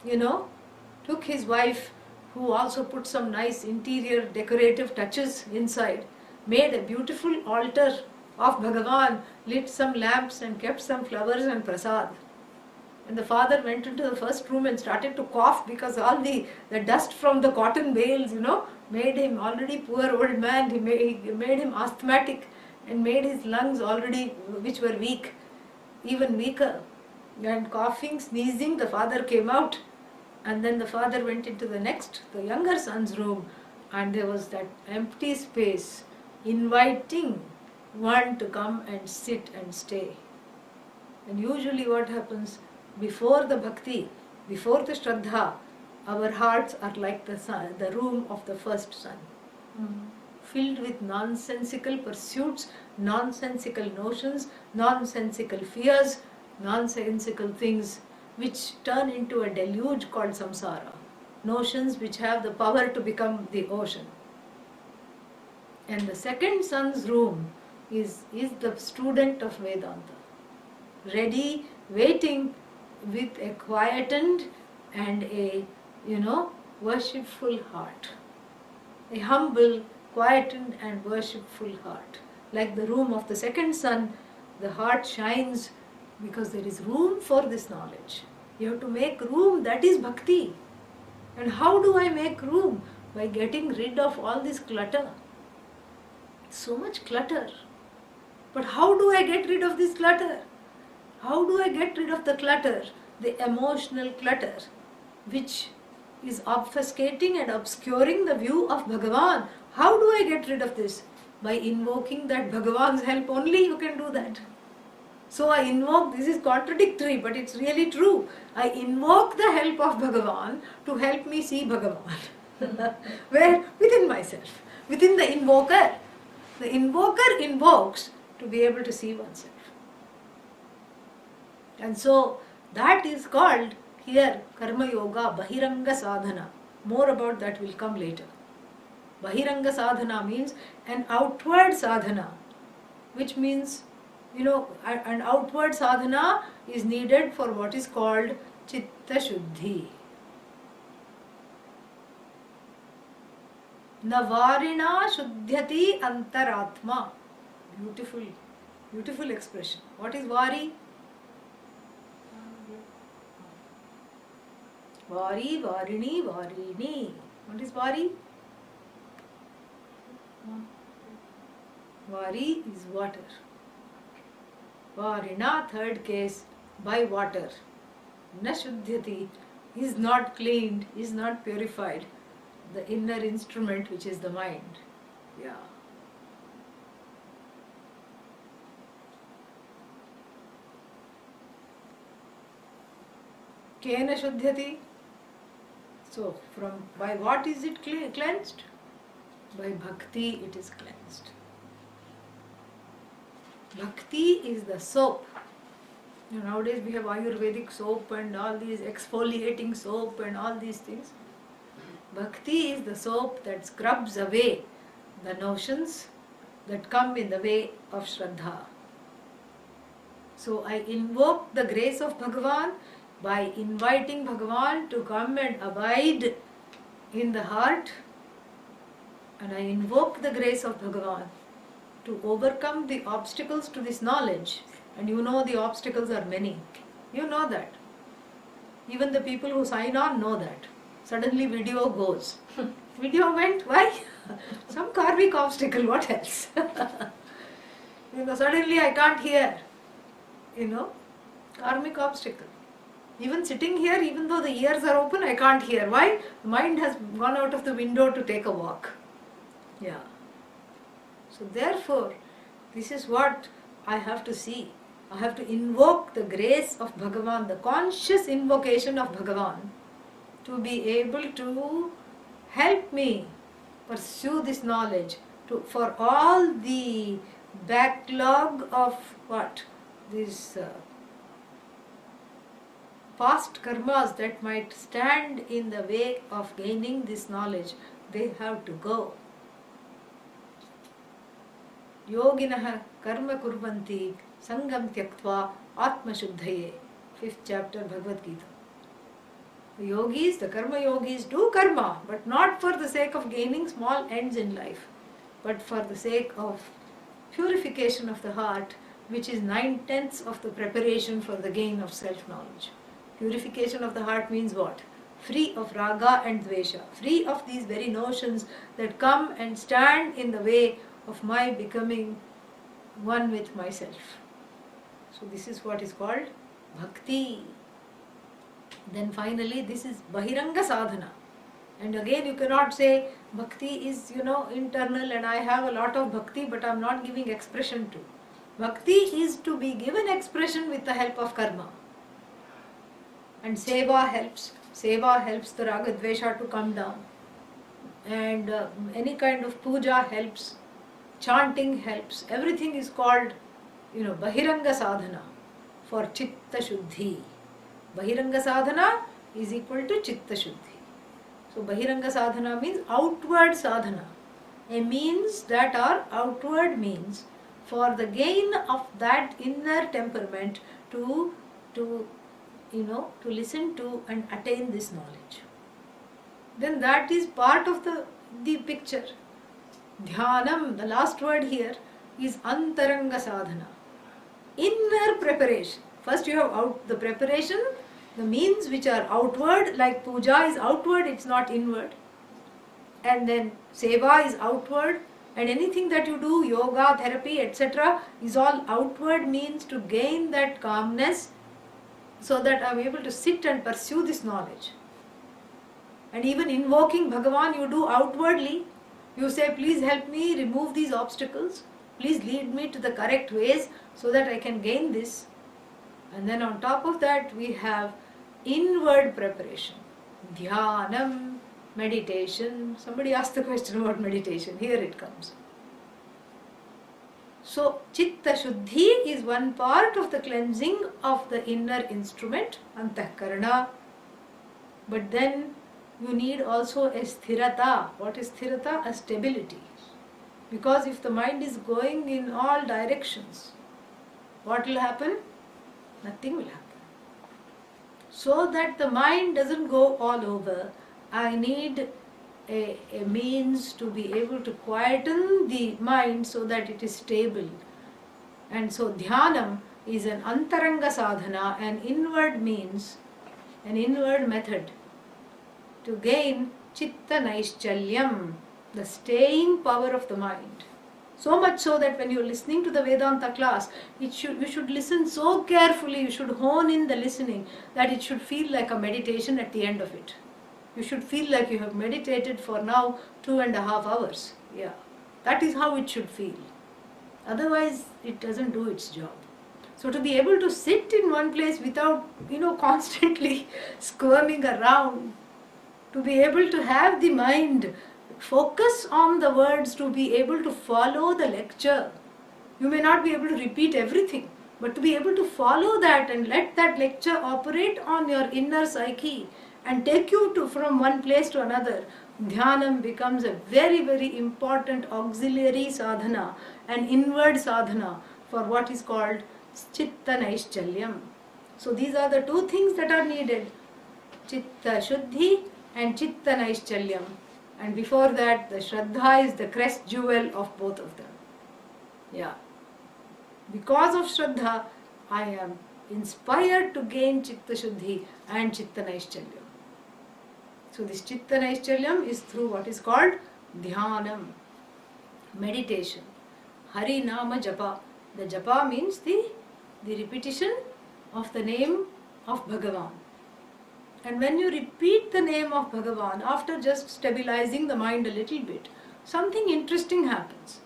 took his wife, who also put some nice interior decorative touches inside, made a beautiful altar of Bhagavan, lit some lamps and kept some flowers and prasad. And the father went into the first room and started to cough because all the dust from the cotton bales, made him already poor old man. He made him asthmatic and made his lungs already, which were weak, even weaker. And coughing, sneezing, the father came out. And then the father went into the younger son's room, and there was that empty space, inviting one to come and sit and stay. And usually what happens, before the bhakti, before the shraddha, our hearts are like the room of the first son, filled with nonsensical pursuits, nonsensical notions, nonsensical fears, nonsensical things which turn into a deluge called samsara, notions which have the power to become the ocean. And the second son's room is the student of Vedanta, ready, waiting with a quietened and a, worshipful heart. A humble, quietened and worshipful heart. Like the room of the second son, the heart shines because there is room for this knowledge. You have to make room, that is bhakti. And how do I make room? By getting rid of all this clutter. So much clutter. But how do I get rid of this clutter? How do I get rid of the clutter? The emotional clutter, which is obfuscating and obscuring the view of Bhagavan. How do I get rid of this? By invoking that Bhagavan's help only you can do that. So I invoke, this is contradictory, but it's really true. I invoke the help of Bhagavan to help me see Bhagavan. Where? Within myself, within the invoker. The invoker invokes to be able to see oneself. And so that is called here Karma Yoga Bahiranga Sadhana. More about that will come later. Bahiranga Sadhana means an outward sadhana, which means, an outward sadhana is needed for what is called Chitta Shuddhi. Navarina Shuddhyati Antaratma. Beautiful expression. What is Vari? Vari, Varini, Varini. What is Vari? Vari is water. Varina, third case, by water. Na Shuddhyati is not cleaned, is not purified. The inner instrument, which is the mind. Yeah. Kena Shuddhyati. So, by what is it cleansed? By bhakti it is cleansed. Bhakti is the soap Nowadays we have Ayurvedic soap and all these exfoliating soap and all these things. Bhakti is the soap that scrubs away the notions that come in the way of Shraddha. So I invoke the grace of Bhagavan by inviting Bhagavan to come and abide in the heart, and I invoke the grace of Bhagavan to overcome the obstacles to this knowledge. And you know the obstacles are many. You know that. Even the people who sign on know that. Suddenly video goes. Video went, why? Some karmic obstacle, what else? Suddenly I can't hear. Karmic obstacle. Even sitting here, even though the ears are open, I can't hear. Why? The mind has gone out of the window to take a walk. Yeah. So therefore, this is what I have to see. I have to invoke the grace of Bhagavan, the conscious invocation of Bhagavan, to be able to help me pursue this knowledge, for all the backlog of these past karmas that might stand in the way of gaining this knowledge, they have to go. Yoginah karma kurvanti sangam tyaktva atma shuddhaye. 5th chapter Bhagavad Gita. The karma yogis do karma, but not for the sake of gaining small ends in life, but for the sake of purification of the heart, which is 9/10 of the preparation for the gain of self-knowledge. Purification of the heart means what? Free of raga and dvesha, free of these very notions that come and stand in the way of my becoming one with myself. So this is what is called bhakti. Then finally, this is bahiranga sadhana. And again, you cannot say bhakti is, internal and I have a lot of bhakti but I am not giving expression to. Bhakti is to be given expression with the help of karma. And seva helps. Seva helps the raga dvesha to come down. And any kind of puja helps. Chanting helps. Everything is called, bahiranga sadhana for chitta shuddhi. Bahiranga sadhana is equal to chitta shuddhi. So bahiranga sadhana means outward sadhana. A means that are outward means for the gain of that inner temperament to listen to and attain this knowledge. Then that is part of the picture. Dhyanam, the last word here, is antaranga sadhana. Inner preparation. First you have the preparation, the means which are outward, like puja is outward, it's not inward. And then seva is outward, and anything that you do, yoga, therapy, etc., is all outward means to gain that calmness so that I am able to sit and pursue this knowledge. And even invoking Bhagavan you do outwardly. You say, please help me remove these obstacles. Please lead me to the correct ways so that I can gain this. And then on top of that we have inward preparation. Dhyanam, meditation. Somebody asked the question about meditation. Here it comes. So, chitta shuddhi is one part of the cleansing of the inner instrument, antahkarana. But then you need also a sthirata. What is sthirata? A stability. Because if the mind is going in all directions, what will happen? Nothing will happen. So that the mind doesn't go all over, I need a means to be able to quieten the mind so that it is stable. And so dhyanam is an antaranga sadhana, an inward means, an inward method to gain chitta naischalyam, the staying power of the mind. So much so that when you are listening to the Vedanta class, you should listen so carefully, you should hone in the listening that it should feel like a meditation at the end of it. You should feel like you have meditated for now 2.5 hours. Yeah, that is how it should feel. Otherwise, it doesn't do its job. So to be able to sit in one place without, constantly squirming around, to be able to have the mind focus on the words, to be able to follow the lecture. You may not be able to repeat everything, But to be able to follow that and let that lecture operate on your inner psyche and take you to from one place to another, Dhyanam becomes a very, very important auxiliary sadhana, an inward sadhana for what is called Chitta Naishchalyam. So these are the two things that are needed, Chitta Shuddhi and Chitta Naishchalyam. And before that, the Shraddha is the crest jewel of both of them. Yeah. Because of Shraddha, I am inspired to gain Chitta Shuddhi and Chitta Naishchalyam. So this Chitta Naishchalyam is through what is called Dhyanam, meditation. Hari Nama Japa. The Japa means the repetition of the name of Bhagavan. And when you repeat the name of Bhagavan, after just stabilizing the mind a little bit, something interesting happens.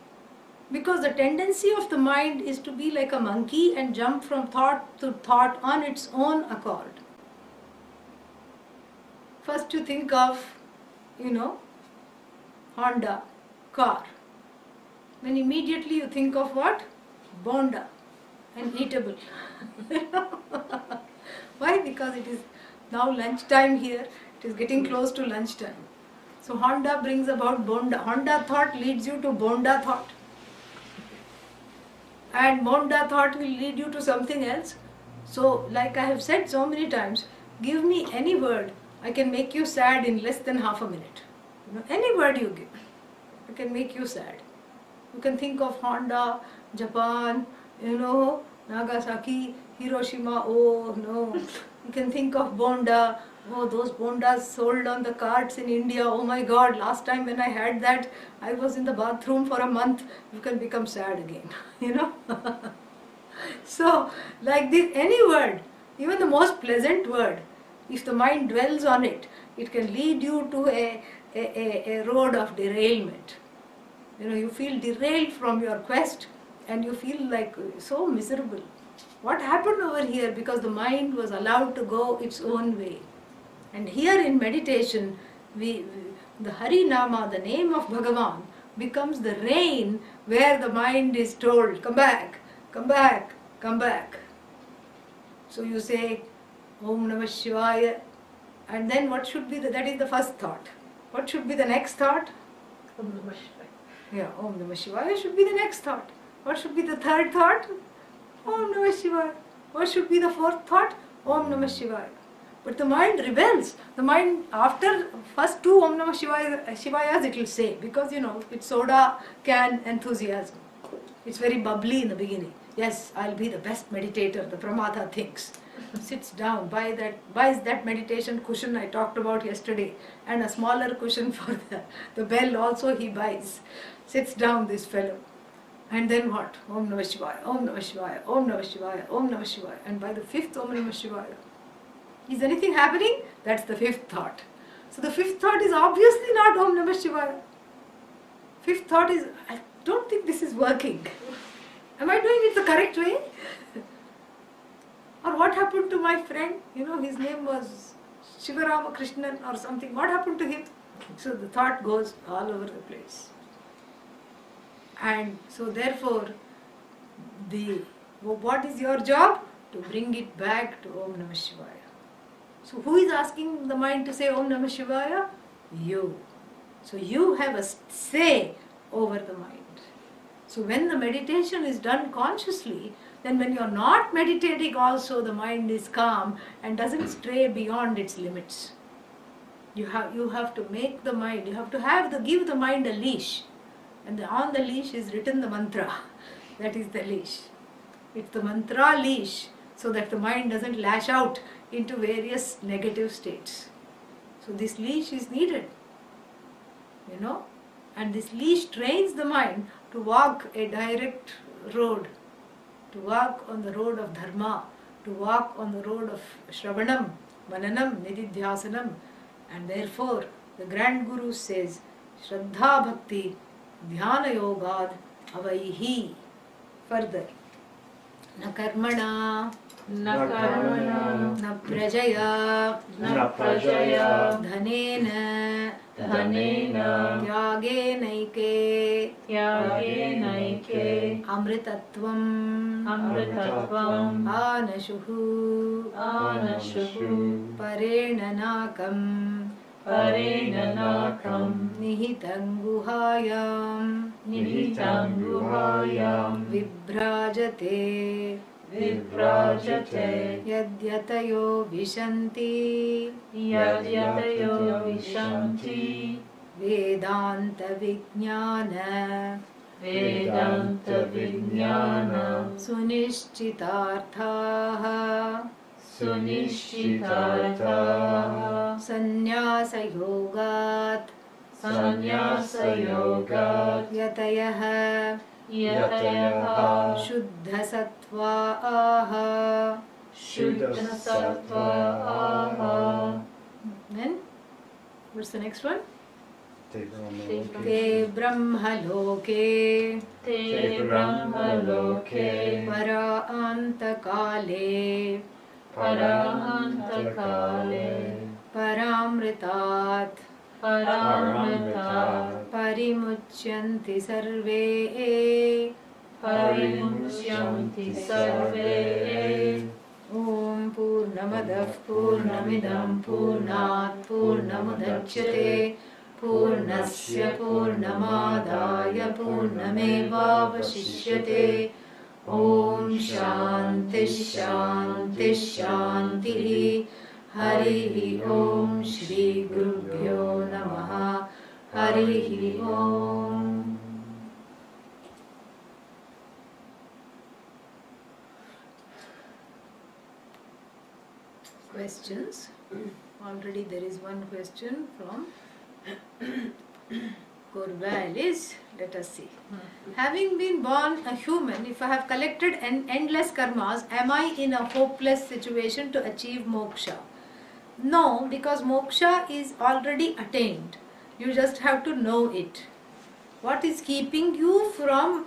Because the tendency of the mind is to be like a monkey and jump from thought to thought on its own accord. First you think of, Honda, car. Then immediately you think of what? Bonda, and eatable. Why? Because it is now lunchtime here, it is getting close to lunchtime. So Honda brings about Bonda. Honda thought leads you to Bonda thought. And Bonda thought will lead you to something else. So, like I have said so many times, give me any word, I can make you sad in less than half a minute. Any word you give, I can make you sad. You can think of Honda, Japan, Nagasaki, Hiroshima, oh no. You can think of Bonda, oh those Bondas sold on the carts in India, oh my God, last time when I had that, I was in the bathroom for a month. You can become sad again, So, like this, any word, even the most pleasant word, if the mind dwells on it, it can lead you to a road of derailment. You feel derailed from your quest and you feel like so miserable. What happened over here? Because the mind was allowed to go its own way. And here in meditation, the Hari Nama, the name of Bhagavan, becomes the rain where the mind is told, come back, come back, come back. So you say, Om Namah Shivaya, and then what should be, that is the first thought. What should be the next thought? Om Namah Shivaya. Yeah, Om Namah Shivaya should be the next thought. What should be the third thought? Om Namah Shivaya. What should be the fourth thought? Om Namah Shivaya. But the mind rebels. The mind, after first two Om Namah Shivayas it will say, because it's soda can enthusiasm. It's very bubbly in the beginning. Yes, I'll be the best meditator, the Pramatha thinks. Sits down, buys that meditation cushion I talked about yesterday, and a smaller cushion for the bell also he buys. Sits down, this fellow. And then what? Om Namah Shivaya, Om Namah Shivaya, Om Namah Shivaya, Om Namah Shivaya. And by the fifth Om Namah Shivaya, is anything happening? That's the fifth thought. So the fifth thought is obviously not Om Namah Shivaya. Fifth thought is, I don't think this is working. Am I doing it the correct way? Or what happened to my friend? His name was Shivarama Krishnan or something. What happened to him? So the thought goes all over the place. And so therefore, what is your job? To bring it back to Om Namah Shivaya. So who is asking the mind to say Om Namah Shivaya? You. So you have a say over the mind. So when the meditation is done consciously, then when you are not meditating also, the mind is calm and doesn't stray beyond its limits. You have to make the mind, you have to give the mind a leash. And on the leash is written the mantra. That is the leash. It's the mantra leash, so that the mind doesn't lash out into various negative states. So this leash is needed. And this leash trains the mind to walk a direct road, to walk on the road of dharma, to walk on the road of shravanam, mananam, nididhyasanam. And therefore, the Grand Guru says, Shraddha Bhakti Dhyana Yogad Avaihi. Further, Na karmana न कर्मणा न प्रजया न प्रजया धनेन धनेन त्यागेनैके त्यागेनैके अमृतत्वम् अमृतत्वम् आनशुः आनशुः परेण नाकम् परेण नाकम् निहितं गुहायां निहितं गुहायां विभ्राजते विभ्राजते यद्यतयो विशन्ति यद्यतयो विशन्ति वेदान्तविज्ञान वेदान्तविज्ञान सुनिश्चितार्थाः सुनिश्चितार्थाः संन्यासयोगात् संन्यासयोगात् यतयः यतयः शुद्धसत्त्वाः शुद्धसत्त्वाः Then what's the next one? Te Brahma Te Loke. ते ब्रह्मलोके ते ब्रह्मलोके परान्तकाले परान्तकाले परामृतात् परामृतात् परिमुच्यन्ति सर्वे परिमुच्यन्ति सर्वे ॐ पूर्णमदः पूर्णमिदं पूर्णात् पूर्णमुदच्यते पूर्णस्य पूर्णमादाय पूर्णमेवावशिष्यते ॐ शान्तिः शान्तिः शान्तिः हरिः ॐ श्रीगुरुभ्यो नमः हरिः ॐ Questions? Already there is one question from Corvallis. Let us see. Having been born a human, if I have collected endless karmas, am I in a hopeless situation to achieve moksha? No, because moksha is already attained. You just have to know it. What is keeping you from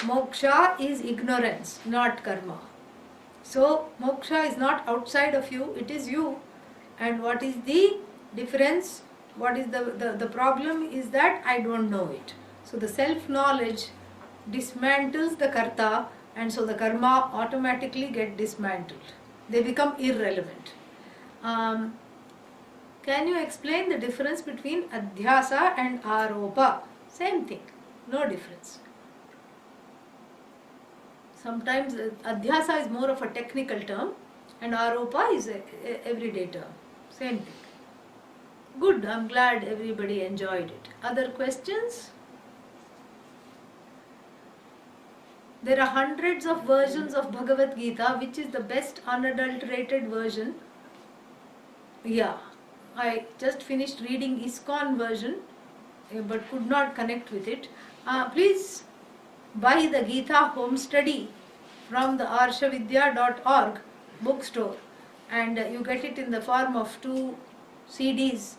moksha is ignorance, not karma. So, moksha is not outside of you, it is you. And what is the difference? What is the problem is that I don't know it. So, the self-knowledge dismantles the karta, and so the karma automatically get dismantled. They become irrelevant. Can you explain the difference between adhyasa and aropa? Same thing, no difference. Sometimes adhyasa is more of a technical term and aropa is a everyday term. Same thing. Good, I'm glad everybody enjoyed it. Other questions? There are hundreds of versions of Bhagavad Gita. Which is the best unadulterated version? Yeah, I just finished reading ISKCON version but could not connect with it. Please buy the Gita home study from the arshavidya.org bookstore, and you get it in the form of 2 CDs,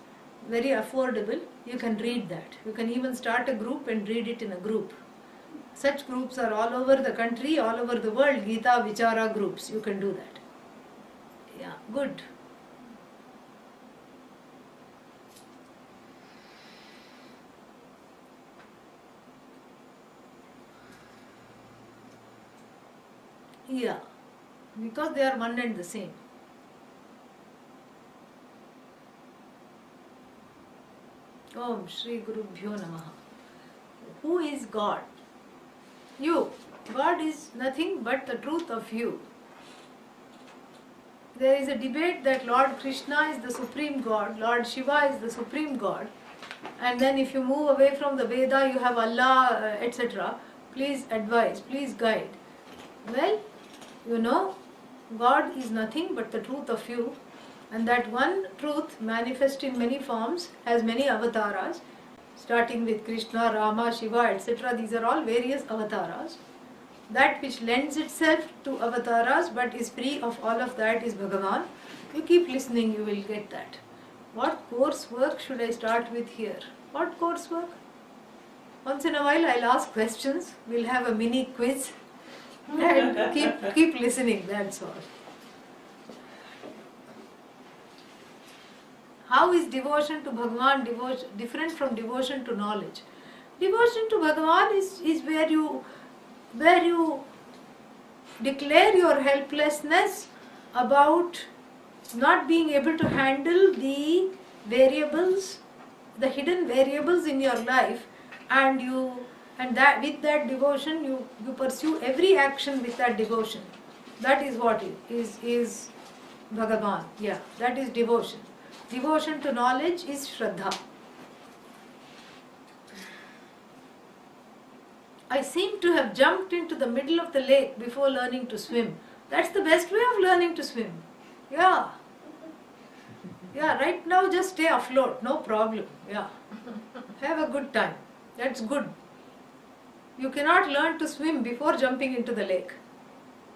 very affordable. You can read that. You can even start a group and read it in a group. Such groups are all over the country, all over the world, Gita Vichara groups. You can do that. Yeah, good. Yeah, because they are one and the same. Om Shri Gurubhyo Namaha. Who is God? You. God is nothing but the truth of you. There is a debate that Lord Krishna is the supreme God, Lord Shiva is the supreme God, and then if you move away from the Veda, you have Allah, etc. Please advise, please guide. Well, you know, God is nothing but the truth of you, and that one truth manifest in many forms, has many avatars, starting with Krishna, Rama, Shiva, etc. These are all various avatars. That which lends itself to avatars but is free of all of that is Bhagavan. You keep listening, you will get that. What coursework should I start with here? What coursework? Once in a while I'll ask questions. We'll have a mini quiz. And keep listening, that's all. How is devotion to Bhagavan different from devotion to knowledge? Devotion to Bhagavan is where you declare your helplessness about not being able to handle the variables, the hidden variables in your life, and that with that devotion you pursue every action with that devotion. That is what is Bhagavan. Yeah, that is devotion. Devotion to knowledge is Shraddha. I seem to have jumped into the middle of the lake before learning to swim. That's the best way of learning to swim. Yeah. Yeah, right now just stay afloat, no problem. Yeah. Have a good time. That's good. You cannot learn to swim before jumping into the lake.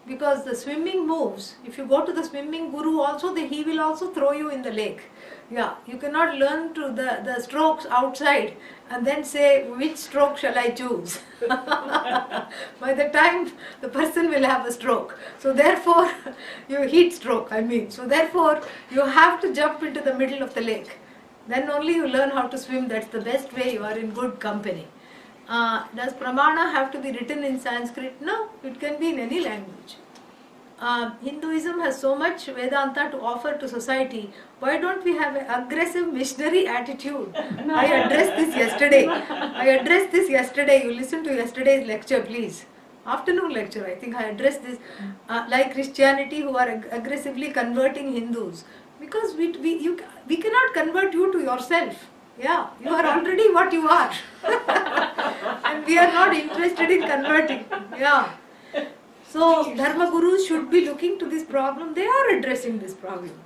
Because the swimming moves, if you go to the swimming guru also, he will also throw you in the lake. Yeah, you cannot learn to the strokes outside and then say, which stroke shall I choose? By the time the person will have a stroke. So therefore, heat stroke, so therefore, you have to jump into the middle of the lake. Then only you learn how to swim. That's the best way. You are in good company. Does pramana have to be written in Sanskrit? No, it can be in any language. Hinduism has so much Vedanta to offer to society. Why don't we have an aggressive missionary attitude? I addressed this yesterday. You listen to yesterday's lecture, please. Afternoon lecture, I think I addressed this. Like Christianity, who are aggressively converting Hindus. Because we cannot convert you to yourself. Yeah, you are already what you are. And we are not interested in converting. Yeah. So, Dharma Gurus should be looking to this problem. They are addressing this problem.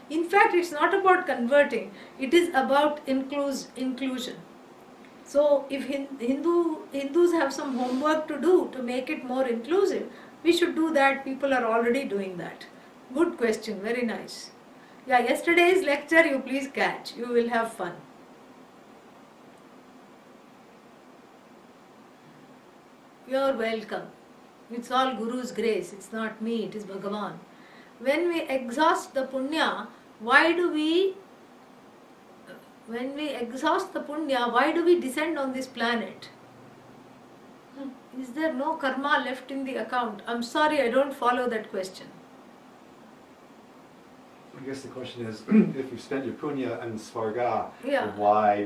In fact, it's not about converting. It is about inclusion. So, if Hindus have some homework to do to make it more inclusive, we should do that. People are already doing that. Good question. Very nice. Yeah, yesterday's lecture you please catch. You will have fun. You are welcome. It's all Guru's grace. It's not me. It is Bhagavan. When we exhaust the punya, why do we descend on this planet? Is there no karma left in the account? I'm sorry, I don't follow that question. I guess the question is, if you spend your punya and svarga, Yeah. what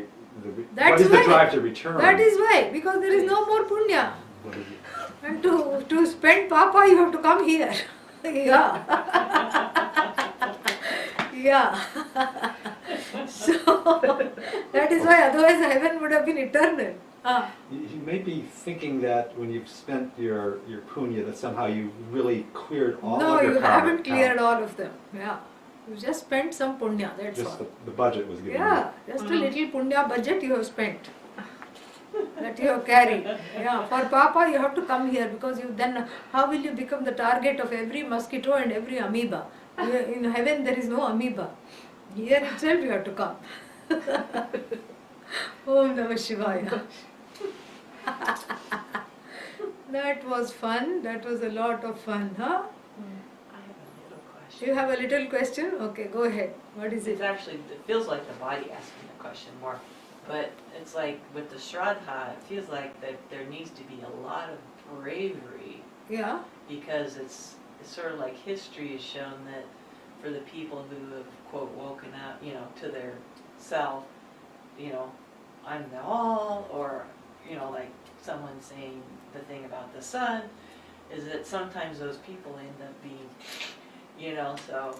is the drive to return? That is why, because there is no more punya. What is it? And to spend papa, you have to come here. Yeah. Yeah. So, that is why otherwise heaven would have been eternal. You may be thinking that when you've spent your punya, that somehow you really cleared all No, of your you karma haven't cleared out. all of them. Yeah. You just spent some punya, that's Just all. the budget was given. Yeah, just a little punya budget you have spent. That you have carried. Yeah, for Papa you have to come here because how will you become the target of every mosquito and every amoeba? In heaven there is no amoeba. Here itself you have to come. Om Namah Shivaya. That was fun. That was a lot of fun, huh? I have a little question. You have a little question? Okay, go ahead. What is It it? feels like the body asking the question more. But it's like with the Shraddha, it feels like that there needs to be a lot of bravery Yeah. because it's sort of like history has shown that for the people who have, quote, woken up, to their self, I'm the all, or, like someone saying the thing about the sun, is that sometimes those people end up being, so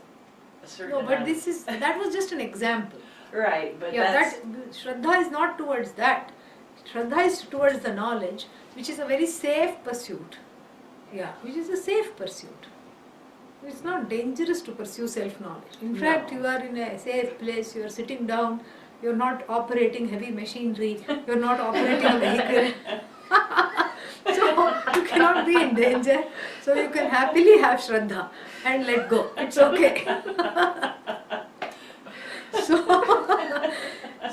a certain No, but amount that was just an example. right, but Yeah, that's... Shraddha is not towards that. Shraddha is towards the knowledge, which is a very safe pursuit. Yeah, which is a safe pursuit. It's not dangerous to pursue self-knowledge. In fact, you are in a safe place, you are sitting down, you are not operating heavy machinery, you are not operating a vehicle. So, you cannot be in danger. So, you can happily have Shraddha and let go. It's okay.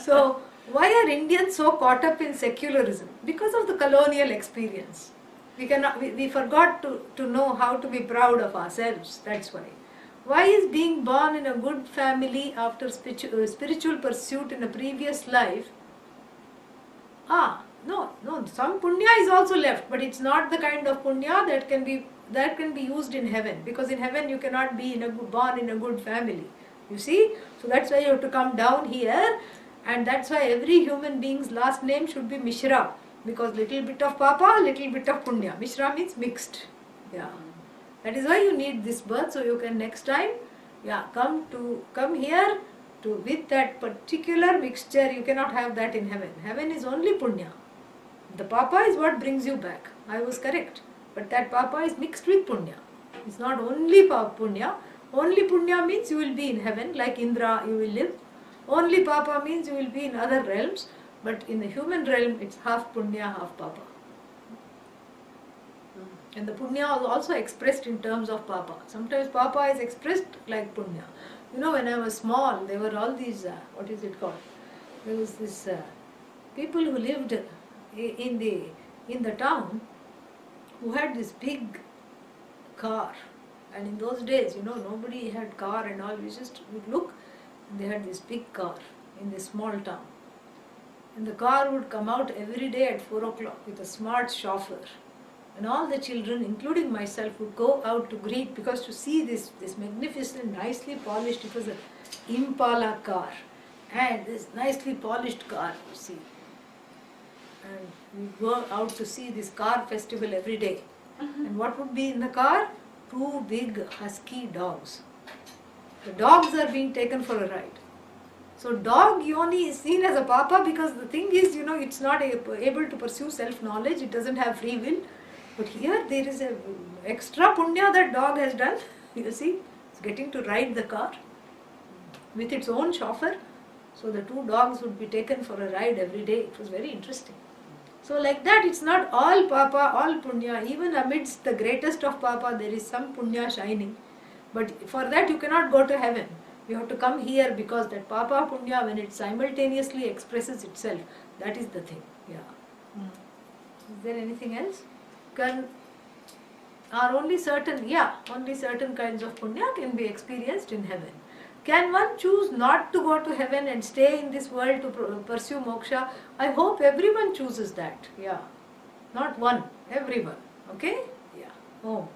So, why are Indians so caught up in secularism? Because of the colonial experience. We forgot to know how to be proud of ourselves. That's why. Why is being born in a good family after spiritual pursuit in a previous life? No, some punya is also left, but it's not the kind of punya that can be used in heaven, because in heaven you cannot be born in a good family. You see? So that's why you have to come down here, and that's why every human being's last name should be Mishra, because little bit of papa, little bit of punya. Mishra means mixed. Yeah. That is why you need this birth, so you can next time, come here with that particular mixture. You cannot have that in heaven. Heaven is only punya. The papa is what brings you back. I was correct. But that papa is mixed with punya. It's not only punya. Only punya means you will be in heaven, like Indra you will live. Only papa means you will be in other realms. But in the human realm, it's half punya, half papa. And the punya is also expressed in terms of papa. Sometimes papa is expressed like punya. You know, when I was small, there were all these, what is it called? There was this people who lived in the town who had this big car. And in those days, nobody had car and all. We just would look, and they had this big car in this small town. And the car would come out every day at 4 o'clock with a smart chauffeur. And all the children, including myself, would go out to greet, because to see this magnificent, nicely polished, it was an Impala car. And this nicely polished car, you see. And we go out to see this car festival every day. And what would be in the car? 2 big husky dogs. The dogs are being taken for a ride. So dog yoni is seen as a papa, because the thing is, it's not able to pursue self-knowledge. It doesn't have free will. But here there is a extra punya that dog has done. You see, it's getting to ride the car with its own chauffeur. So the 2 dogs would be taken for a ride every day. It was very interesting. So like that, it's not all papa, all punya. Even amidst the greatest of papa, there is some punya shining. But for that you cannot go to heaven. You have to come here, because that papa punya, when it simultaneously expresses itself, that is the thing. Yeah. Is there anything else? Only certain kinds of punya can be experienced in heaven. Can one choose not to go to heaven and stay in this world to pursue moksha? I hope everyone chooses that. Yeah. Not one, everyone. Okay? Yeah. Om.